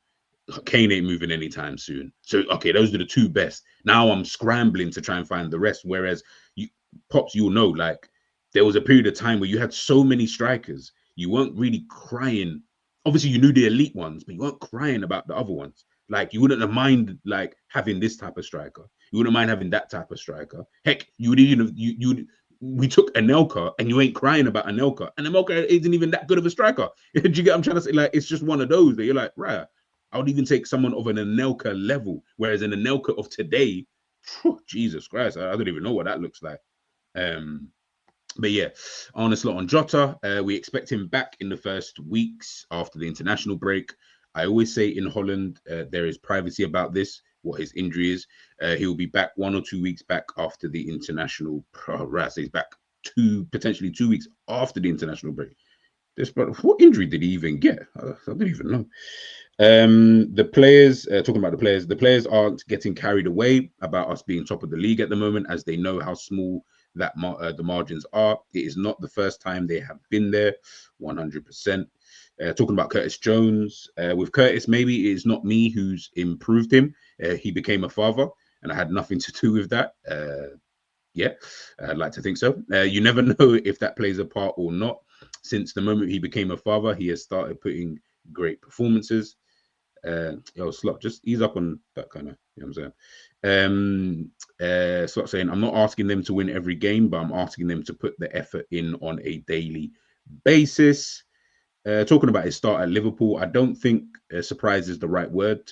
Kane ain't moving anytime soon. So okay, those are the 2 best. Now I'm scrambling to try and find the rest. Whereas you'll know, like there was a period of time where you had so many strikers, you weren't really crying. Obviously, you knew the elite ones, but you weren't crying about the other ones. Like you wouldn't have mind like having this type of striker. You wouldn't mind having that type of striker. Heck, we took Anelka and you ain't crying about Anelka. And Anelka isn't even that good of a striker. Do you get what I'm trying to say? Like, it's just one of those that you're like, right, I would even take someone of an Anelka level. Whereas an Anelka of today, Jesus Christ, I don't even know what that looks like. But yeah, on a slot on Jota, we expect him back in the first weeks after the international break. I always say in Holland, there is privacy about this, what his injury is. He will be back 1 or 2 weeks back after the international. Right, so he's back potentially 2 weeks after the international break. But what injury did he even get? I don't even know. The players, talking about the players aren't getting carried away about us being top of the league at the moment, as they know how small that the margins are. It is not the first time they have been there, 100%. Talking about Curtis Jones, with Curtis, maybe it's not me who's improved him. He became a father, and I had nothing to do with that. Yeah, I'd like to think so. You never know if that plays a part or not. Since the moment he became a father, he has started putting great performances. Slot, just ease up on that kind of, you know what I'm saying? Slot saying, I'm not asking them to win every game, but I'm asking them to put the effort in on a daily basis. Talking about his start at Liverpool, I don't think surprise is the right word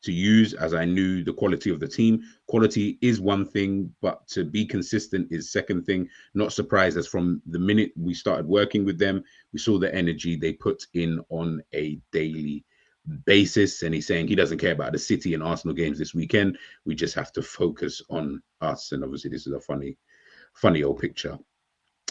to use, as I knew the quality of the team. Quality is one thing, but to be consistent is second thing. Not surprised, as from the minute we started working with them, we saw the energy they put in on a daily basis. And he's saying he doesn't care about the City and Arsenal games this weekend. We just have to focus on us. And obviously this is a funny old picture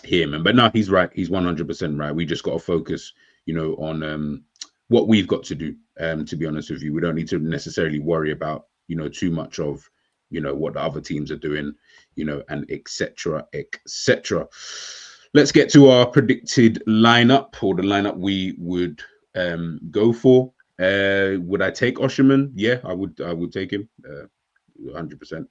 here, man. But no, he's right. He's 100% right. We just got to focus, on what we've got to do. To be honest with you, we don't need to necessarily worry about, too much of, what the other teams are doing, and etc. Let's get to our predicted lineup, or the lineup we would go for. Would I take Osherman? Yeah, I would take him 100%.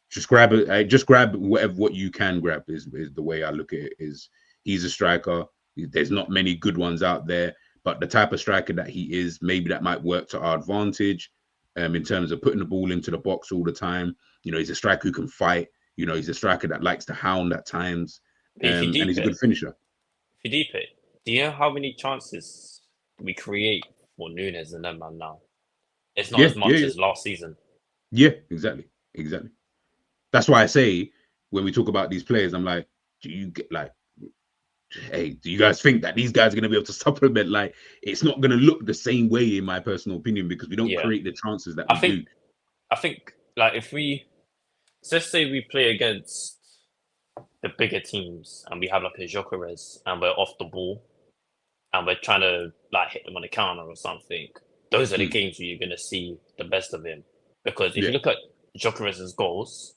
Just grab it. Just grab what you can grab is the way I look at it. Is he's a striker. There's not many good ones out there, but the type of striker that he is, maybe that might work to our advantage in terms of putting the ball into the box all the time. He's a striker who can fight. He's a striker that likes to hound at times, and he's a good finisher. If you deep it, do you know how many chances we create for Nunes and them man now? It's not as much as last season. Yeah, exactly. That's why I say when we talk about these players, I'm like, do you guys think that these guys are going to be able to supplement? Like, it's not going to look the same way, in my personal opinion, because we don't create the chances that we do. I think, like, if let's say we play against the bigger teams and we have like a Jokeres and we're off the ball and we're trying to like hit them on the counter or something, those are the games where you're going to see the best of him. Because if you look at Jokeres' goals,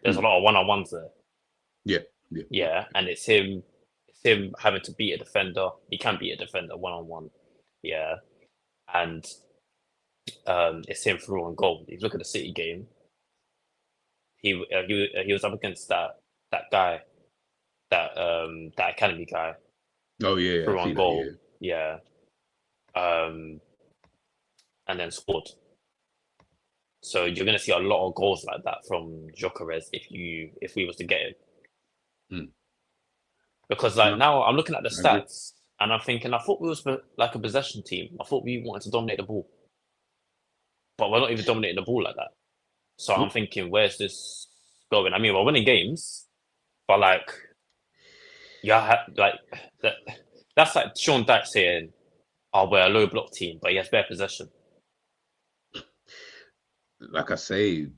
there's a lot of one-on-ones there. Yeah, and it's him having to beat a defender. He can beat a defender one-on-one. Yeah, and it's him through on goal. If you look at the City game, he was up against that guy, that academy guy. Oh yeah, through on goal. Yeah. And then scored. So you're going to see a lot of goals like that from Jokeres if we was to get it. Because now I'm looking at the stats and I'm thinking, I thought we was like a possession team. I thought we wanted to dominate the ball, but we're not even dominating the ball like that. So I'm thinking, where's this going? I mean, we're winning games, but like, that's like Sean Dyche saying, "Oh, we're a low block team, but he has bare possession." Like I say,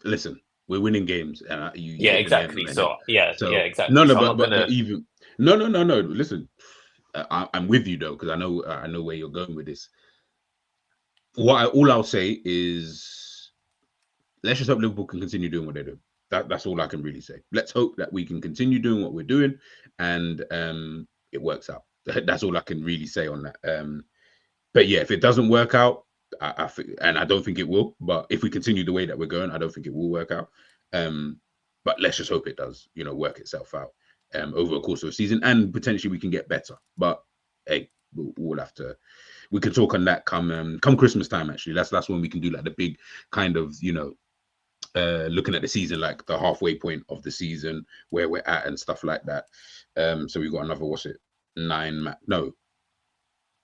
listen, we're winning games, and exactly. exactly. No, no. Listen, I'm with you though, because I know where you're going with this. All I'll say is, let's just hope Liverpool can continue doing what they do. That's all I can really say. Let's hope that we can continue doing what we're doing, and it works out. That's all I can really say on that. But yeah, if it doesn't work out, I don't think it will. But if we continue the way that we're going, I don't think it will work out. But let's just hope it does, work itself out over the course of a season, and potentially we can get better. But hey, we'll have to. We can talk on that come Christmas time. Actually, that's when we can do like the big kind of looking at the season, like the halfway point of the season, where we're at and stuff like that. So we've got another, what's it, 9? No,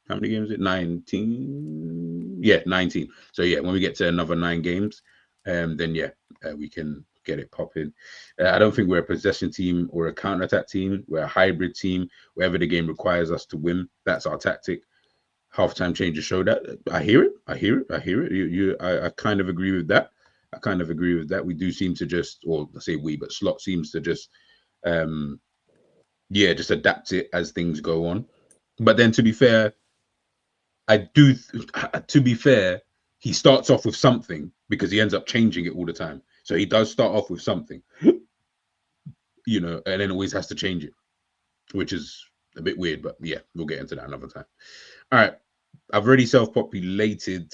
how many games is it? 19. Yeah, 19. So yeah, when we get to another 9 games, then yeah, we can get it popping. I don't think we're a possession team or a counter-attack team. We're a hybrid team. Wherever the game requires us to win, that's our tactic. Halftime changes show that. I hear it. I kind of agree with that. We do seem to just, or I say we, but Slot seems to just, just adapt it as things go on. But then, to be fair, he starts off with something because he ends up changing it all the time. So he does start off with something, and then always has to change it, which is a bit weird. But yeah, we'll get into that another time. All right. I've already self-populated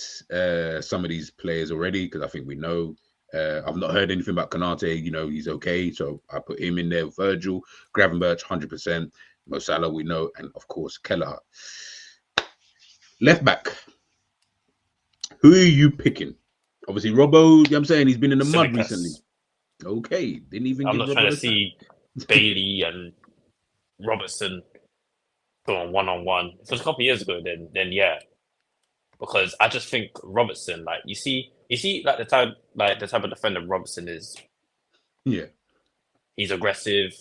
some of these players already because I think we know. I've not heard anything about Konate. He's okay. So I put him in there. Virgil, Gravenberch, 100%. Mo Salah, we know. And, of course, Kelleher. Left back. Who are you picking? Obviously, Robbo, I'm saying he's been in the mud recently. Okay. Didn't even I'm give not trying to see Bailey and Robertson go on one-on-one. If it was a couple of years ago, then yeah. Because I just think Robertson, like you see like the type of defender Robertson is. Yeah. He's aggressive,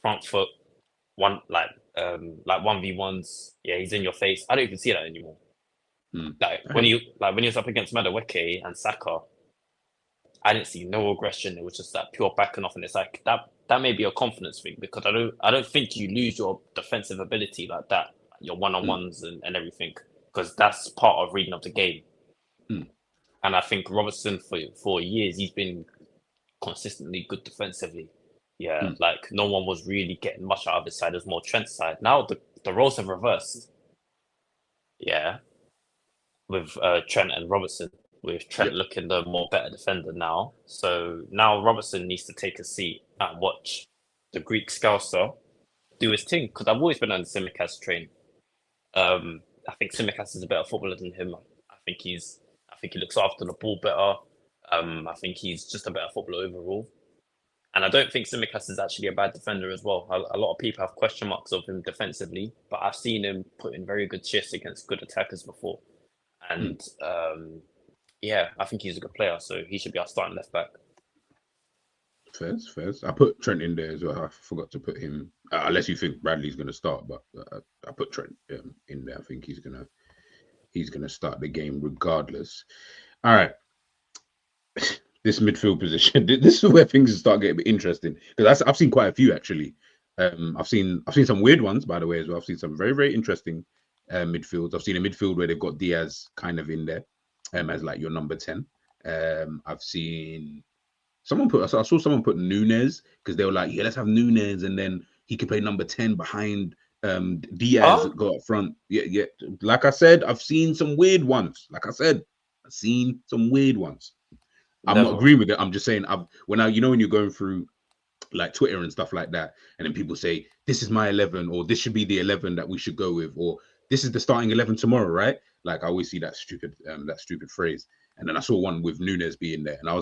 front foot, like 1v1s. Yeah, he's in your face. I don't even see that anymore. When he was up against Madueke and Saka, I didn't see no aggression. It was just that pure backing off, and it's like that may be a confidence thing because I don't think you lose your defensive ability like that, your one-on-ones and everything, because that's part of reading up the game. And I think Robertson for years he's been consistently good defensively. Yeah, like no one was really getting much out of his side. It was more Trent's side. Now the roles have reversed. Yeah, with Trent and Robertson, with Trent looking the more better defender now. So now Robertson needs to take a seat and watch the Greek Scouser do his thing. Because I've always been on the Tsimikas train. I think Tsimikas is a better footballer than him. I think he looks after the ball better. I think he's just a better footballer overall. And I don't think Tsimikas is actually a bad defender as well. A lot of people have question marks of him defensively, but I've seen him put in very good shifts against good attackers before. And I think he's a good player, so he should be our starting left back. Fairs. I put Trent in there as well. I forgot to put him, unless you think Bradley's going to start, but I put Trent in there. I think he's gonna start the game regardless. All right. This midfield position, this is where things start getting a bit interesting because I've seen quite a few actually. I've seen some weird ones, by the way, as well. I've seen some very, very interesting midfields. I've seen a midfield where they've got Diaz kind of in there as like your number 10. I've seen I saw someone put Nunes because they were like, yeah, let's have Nunes and then he could play number 10 behind Diaz go up front. Yeah. Like I said, I've seen some weird ones. I'm not agreeing with it. I'm just saying when you're going through like Twitter and stuff like that, and then people say, this is my 11, or this should be the 11 that we should go with, or this is the starting 11 tomorrow, right? Like I always see that stupid phrase. And then I saw one with Nunes being there, and I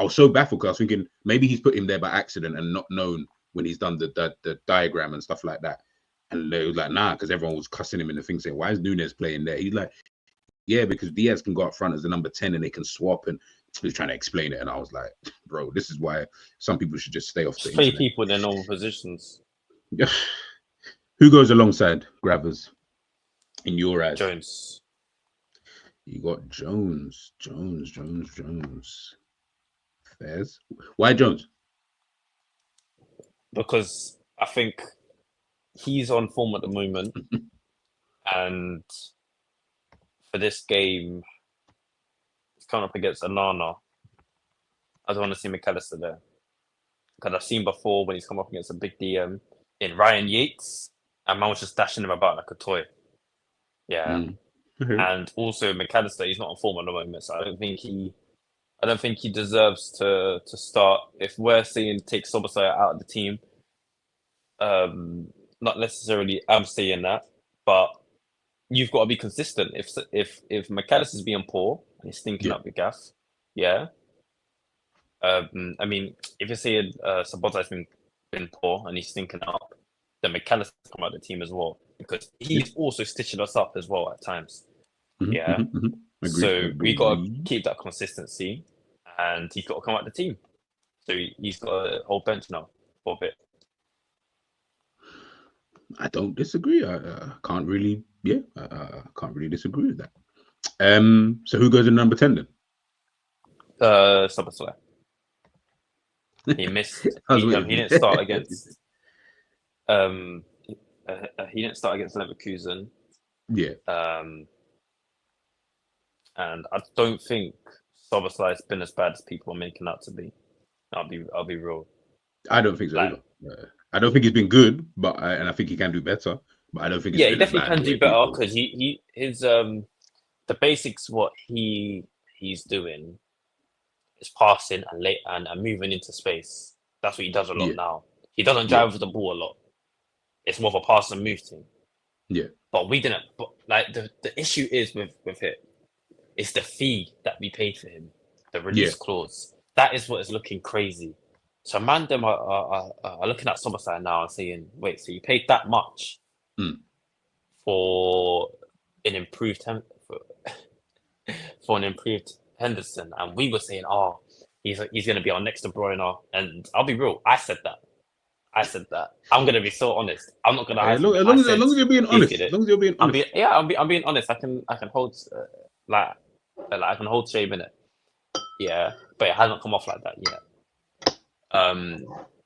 was so baffled because I was thinking maybe he's put him there by accident and not known when he's done the diagram and stuff like that. And they was like, nah, because everyone was cussing him in the thing saying, why is Nunes playing there? He's like, yeah, because Diaz can go up front as the number 10 and they can swap, and he was trying to explain it. And I was like, bro, this is why some people should just stay off the internet. 3 people in their normal positions. Who goes alongside Grabbers in your eyes? Jones. You got Jones. Fairs. Why Jones? Because I think he's on form at the moment. And for this game, it's coming up against Onana. I don't want to see McAllister there. Because I've seen before when he's come up against a big DM in Ryan Yates, and man was just dashing him about like a toy. Yeah. And also McAllister, he's not on form at the moment, so I don't think he deserves to start. If we're saying take Sobosai out of the team, not necessarily I'm saying that, but you've got to be consistent. If McAllister's being poor and he's stinking up the gaff, yeah. I mean, if you're saying Sobosai's been poor and he's stinking up, then McAllister come out of the team as well because he's also stitching us up as well at times. Agreed. So we got to keep that consistency, and he's got to come out of the team. So he's got a whole bench now for a bit. I don't disagree. I can't really, I can't really disagree with that. So who goes in number 10 then? Szoboszlai. He missed. I was He waiting. didn't start against. He didn't start against Leverkusen. Yeah, And I don't think Szoboszlai has been as bad as people are making out to be. I'll be real. I don't think so Like, either. I don't think he's been good, but and I think he can do better. But I don't think it's yeah, he been as definitely bad can the way do better people- because his the basics what he's doing is passing and late and moving into space. That's what he does a lot Yeah. now. He doesn't drive with the ball a lot. It's more of a pass and move thing. Yeah, But we didn't. But like the issue is with it. It's the fee that we paid for him, the release clause. That is what is looking crazy. So man, them are looking at Szoboszlai now and saying, "Wait, so you paid that much for an improved for an improved Henderson?" And we were saying, "Oh, he's going to be our next De Bruyne." And I'll be real, I said that. I'm going to be so honest. I'm not going to hide. as long as you're being honest, as long as you're being honest. I'm being honest. I can hold like I can hold shame in it. Yeah, but it hasn't come off like that yet.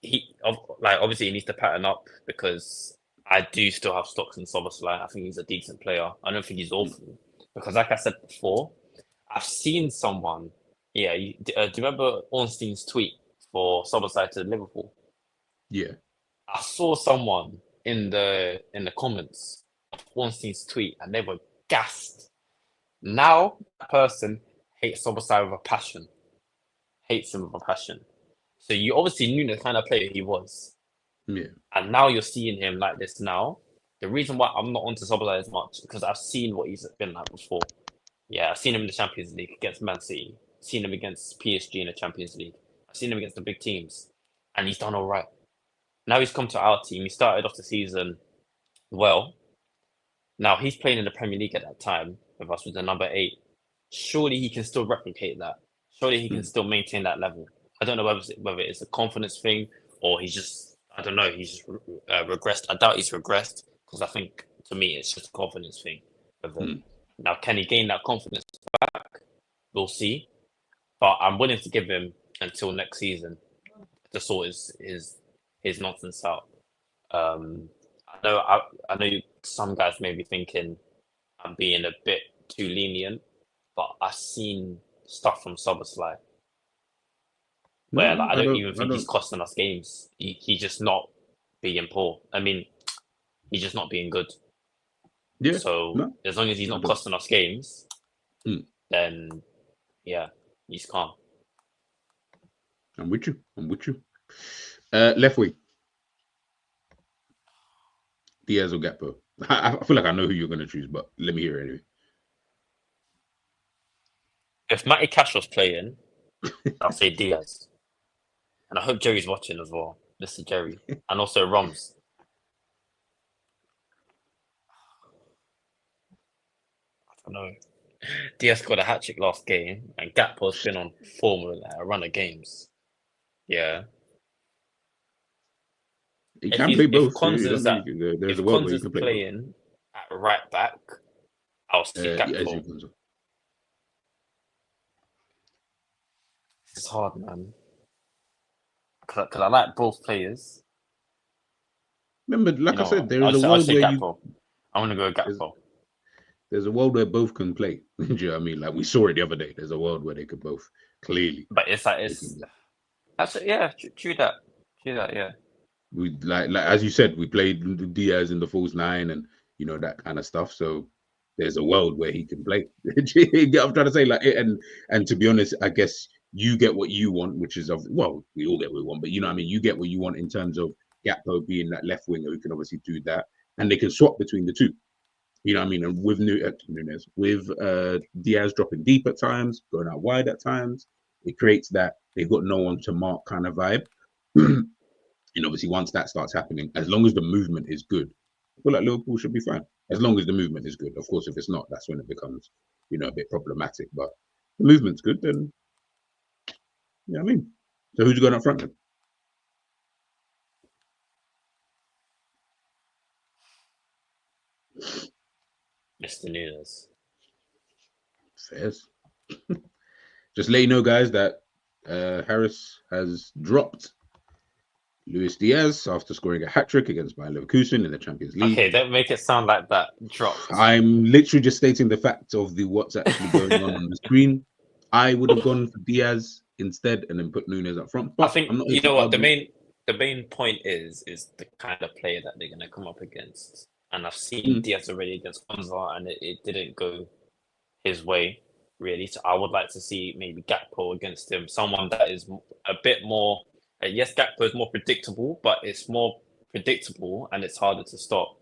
He obviously he needs to pattern up because I do still have stocks in Szoboszlai. I think he's a decent player. I don't think he's awful because, like I said before, I've seen someone. Yeah, do you remember Ornstein's tweet for Szoboszlai to Liverpool? Yeah, I saw someone in the comments of Ornstein's tweet and they were gassed. Now that person hates Szoboszlai with a passion. Hates him with a passion. So you obviously knew the kind of player he was. yeah, And now you're seeing him like this now. The reason why I'm not onto Szoboszlai as much because I've seen what he's been like before. Yeah, I've seen him in the Champions League against Man City. Seen him against PSG in the Champions League. I've seen him against the big teams. And he's done all right. Now he's come to our team. He started off the season well. Now he's playing in the Premier League at that time with us with the number 8. Surely he can still replicate that. Surely he can still maintain that level. I don't know whether it's a confidence thing or he's just, I don't know, he's just regressed. I doubt he's regressed because I think, to me, it's just a confidence thing. Now, can he gain that confidence back? We'll see. But I'm willing to give him until next season to sort his nonsense out. I know some guys may be thinking I'm being a bit too lenient, but I've seen stuff from Szoboszlai where I don't even think he's costing us games. He's just not being poor. I mean, he's just not being good. yeah. So as long as he's not costing us games, then yeah, he's calm. I'm with you. Left wing. Diaz or Gakpo? I feel like I know who you're going to choose, but let me hear it anyway. If Matty Cash was playing, I'll say Diaz. And I hope Jerry's watching as well. This is Jerry. And also Roms. I don't know. Diaz got a hat-trick last game, and Gakpo's been on form with a run of games. Yeah. He can play both. If Konza's is playing at right back, I'll see Gakpo. It's hard, man. Because I like both players. Remember, like I said, there is a world where I want to go Gakpo. There's a world where both can play. Do you know what I mean? Like we saw it the other day. There's a world where they could both clearly. But it's true that. Yeah. We like as you said, we played Diaz in the false 9 and that kind of stuff. So there's a world where he can play. I'm trying to say and to be honest, I guess you get what you want, which is we all get what we want, but you know what I mean. You get what you want in terms of Gakpo being that left winger who can obviously do that, and they can swap between the two. You know what I mean? And with Nunez, with Diaz dropping deep at times, going out wide at times, it creates that they've got no one to mark kind of vibe. And obviously, once that starts happening, as long as the movement is good, I feel like Liverpool should be fine. As long as the movement is good. Of course, if it's not, that's when it becomes, a bit problematic. But the movement's good, then, I mean, So who's going up front then? Mr. Nunes. Fairs. Just let you know, guys, that Harris has dropped Luis Diaz after scoring a hat-trick against Bayer Leverkusen in the Champions League. Okay, don't make it sound like that dropped. I'm literally just stating the fact of what's actually going on the screen. I would have gone for Diaz instead and then put Nunes up front. But I think I'm not you know what argue. the main point is the kind of player that they're going to come up against. And I've seen Diaz already against Gonza, and it didn't go his way really. So I would like to see maybe Gakpo against him, someone that is a bit more. Yes, Gakpo is more predictable, but it's more predictable and it's harder to stop.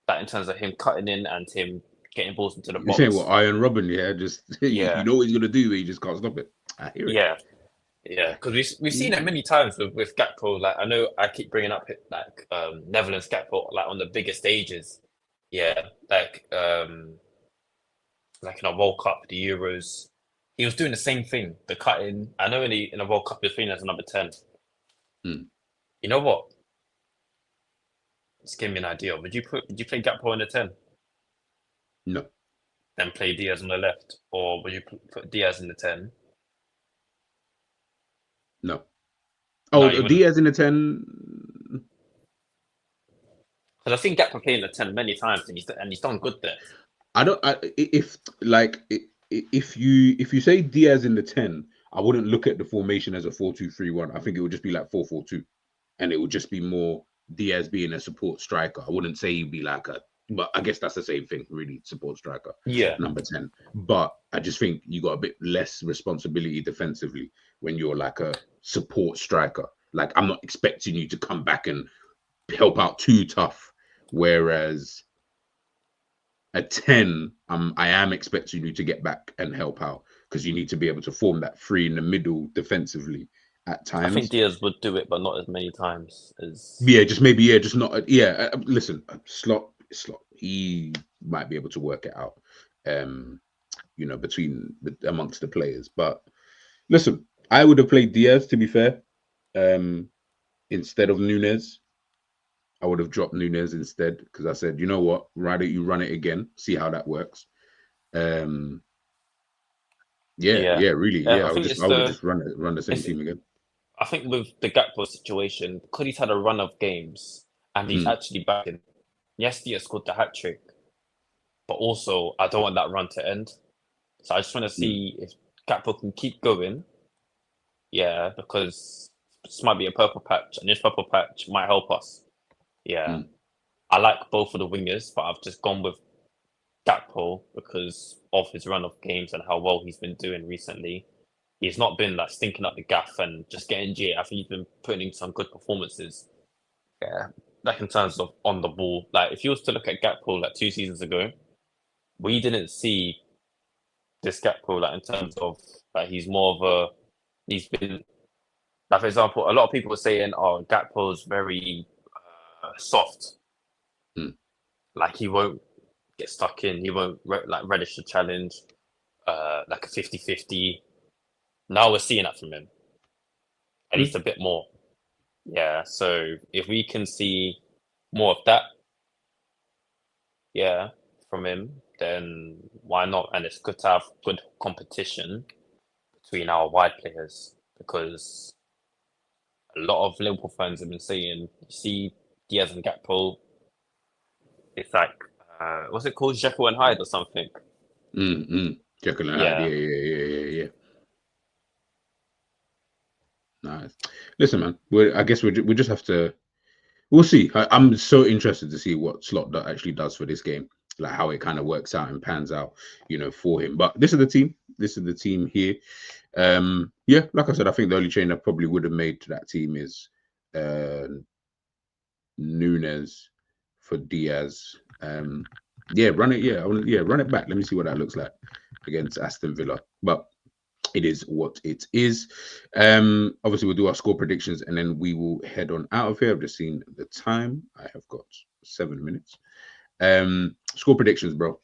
That in terms of him cutting in and him getting balls into the You're box. saying what, Iron Robin? Yeah, just Yeah. you know what he's gonna do, but you just can't stop it. I hear it. Yeah, because we've seen it many times with Gakpo. Like I know I keep bringing up like Netherlands Gakpo like on the bigger stages. Yeah, like in a World Cup, the Euros, he was doing the same thing. The cutting. I know in a World Cup he was playing as a number 10. You know what? Just give me an idea. Would you play Gakpo in the 10? No. Then play Diaz on the left, or would you put Diaz in the 10? No. Oh, no, Diaz in the 10. Because I've seen Gakpo play in the 10 many times, and he's done good there. If you say Diaz in the 10, I wouldn't look at the formation as a 4-2-3-1. I think it would just be like 4-4-2, and it would just be more Diaz being a support striker. I wouldn't say he'd be like but I guess that's the same thing, really, support striker. Yeah. Number 10. But I just think you got a bit less responsibility defensively when you're like a support striker. Like, I'm not expecting you to come back and help out too tough. Whereas a 10, I am expecting you to get back and help out because you need to be able to form that free in the middle defensively at times. I think Diaz would do it, but not as many times as. Just not. Listen, Slot. He might be able to work it out, amongst the players. But listen, I would have played Diaz, to be fair, instead of Nunes. I would have dropped Nunes instead because I said, you know what, rather you run it again, see how that works. I would just run the same team again. I think with the Gakpo situation, because he's had a run of games and he's actually back in. Yes, Diaz scored the hat trick, but also I don't want that run to end. So I just want to see if Gakpo can keep going. Yeah, because this might be a purple patch, and this purple patch might help us. Yeah, I like both of the wingers, but I've just gone with Gakpo because of his run of games and how well he's been doing recently. He's not been like stinking up the gaff and just getting G. I think he's been putting in some good performances. Yeah, like in terms of on the ball. Like if you was to look at Gakpo like 2 seasons ago, we didn't see this Gakpo like in terms of like he's been like, for example, a lot of people were saying, "Oh, Gakpo's very soft. Like he won't get stuck in. He won't relish the challenge. Like a 50-50." Now we're seeing that from him. At least a bit more. Yeah. So if we can see more of that, from him, then why not? And it's good to have good competition between our wide players because a lot of Liverpool fans have been saying, you see Diaz and Gakpo, it's like, what's it called? Jekyll and Hyde or something? Jekyll and Hyde, yeah. Nice. Listen, man, I guess we just have to. We'll see. I'm so interested to see what Slot actually does for this game, like how it kind of works out and pans out, for him. But this is the team. This is the team here. Like I said, I think the only change I probably would have made to that team is Nunes for Diaz. Run it. Run it back. Let me see what that looks like against Aston Villa. But it is what it is. Obviously, we'll do our score predictions and then we will head on out of here. I've just seen the time. I have got 7 minutes. Score predictions, bro.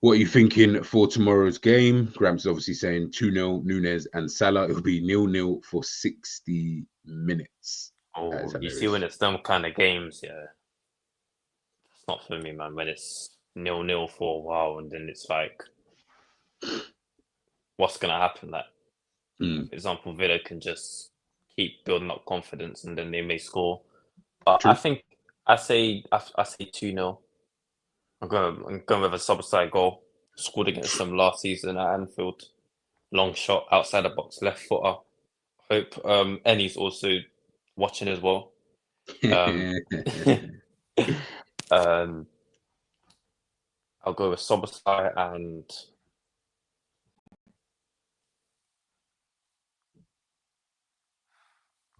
What are you thinking for tomorrow's game? Gramps is obviously saying 2-0, Nunes and Salah. It'll be 0-0 for 60 minutes. That is Oh, you see, hilarious. when it's them kind of games, yeah, it's not for me, man. When it's 0-0 for a while, and then it's like, what's gonna happen? Like, Mm, for example, Villa can just keep building up confidence, and then they may score. But I true. think I say 2-0. I'm going with a sub-side goal. Scored against them last season at Anfield. Long shot outside the box, left footer. Hope Ennie's also watching as well. Um, um, I'll go with Sobosai and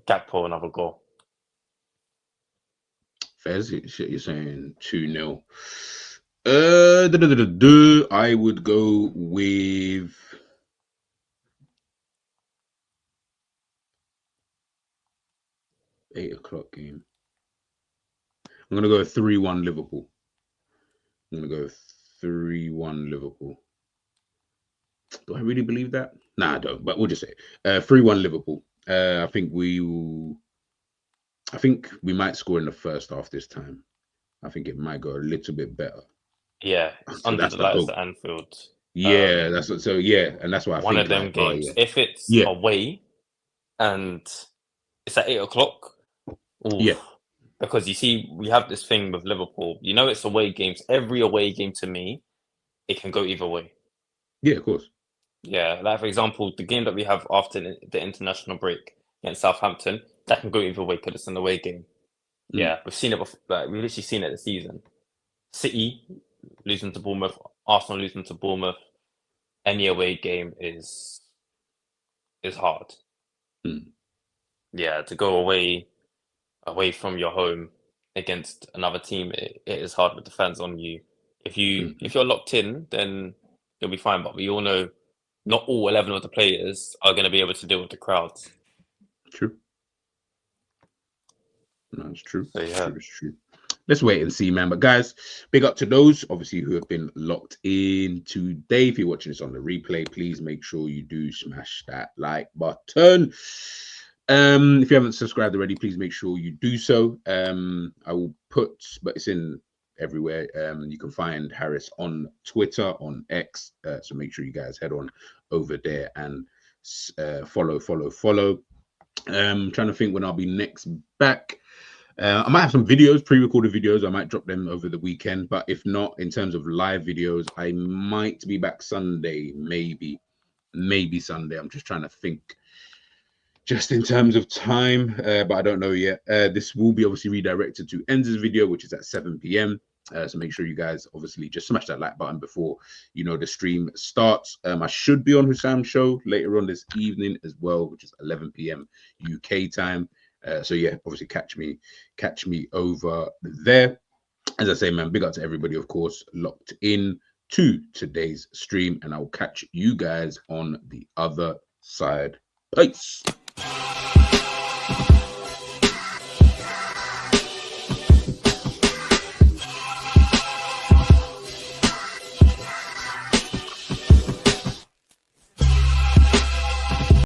Gakpo another goal. Fez, shit, you're saying 2-0. I would go with 8 o'clock game. I'm gonna go 3-1 Liverpool. I'm gonna go 3-1 Liverpool. Do I really believe that? Nah, I don't. But we'll just say 3-1 Liverpool. I think we might score in the first half this time. I think it might go a little bit better. Yeah, So under that's the the lights hope. at Anfield. Yeah, that's what. So yeah, and that's why I One think of them like, oh games. yeah, If it's yeah, away and it's at 8 o'clock, oof. yeah, Because you see, we have this thing with Liverpool. You know, it's away games. Every away game to me, it can go either way. yeah, of course. Yeah, like for example, the game that we have after the international break against Southampton, that can go either way because it's an away game. Mm, Yeah, we've seen it before. Like, we've literally seen it this season. City losing to Bournemouth, Arsenal losing to Bournemouth. Any away game is hard. mm, Yeah, to go away from your home against another team, it is hard with the fans on you. mm. If you're locked in, then you'll be fine. But we all know not all 11 of the players are going to be able to deal with the crowds. True. No, it's true. So It's yeah, true. It's true. Let's wait and see, man. But guys, big up to those obviously who have been locked in today. If you're watching this on the replay, please make sure you do smash that like button. If you haven't subscribed already, please make sure you do so. I will put, but it's in everywhere. You can find Harris on Twitter, on X. So make sure you guys head on over there and follow. Trying to think when I'll be next back. I might have some videos, pre-recorded videos. I might drop them over the weekend, but if not, in terms of live videos, I might be back Sunday, maybe Sunday. I'm just trying to think, just in terms of time, but I don't know yet. This will be obviously redirected to Enz's video, which is at 7 p.m. So make sure you guys obviously just smash that like button before the stream starts. I should be on Hussam show later on this evening as well, which is 11 p.m. UK time. So yeah, obviously catch me over there. As I say, man, big up to everybody, of course, locked in to today's stream, and I will catch you guys on the other side. Peace.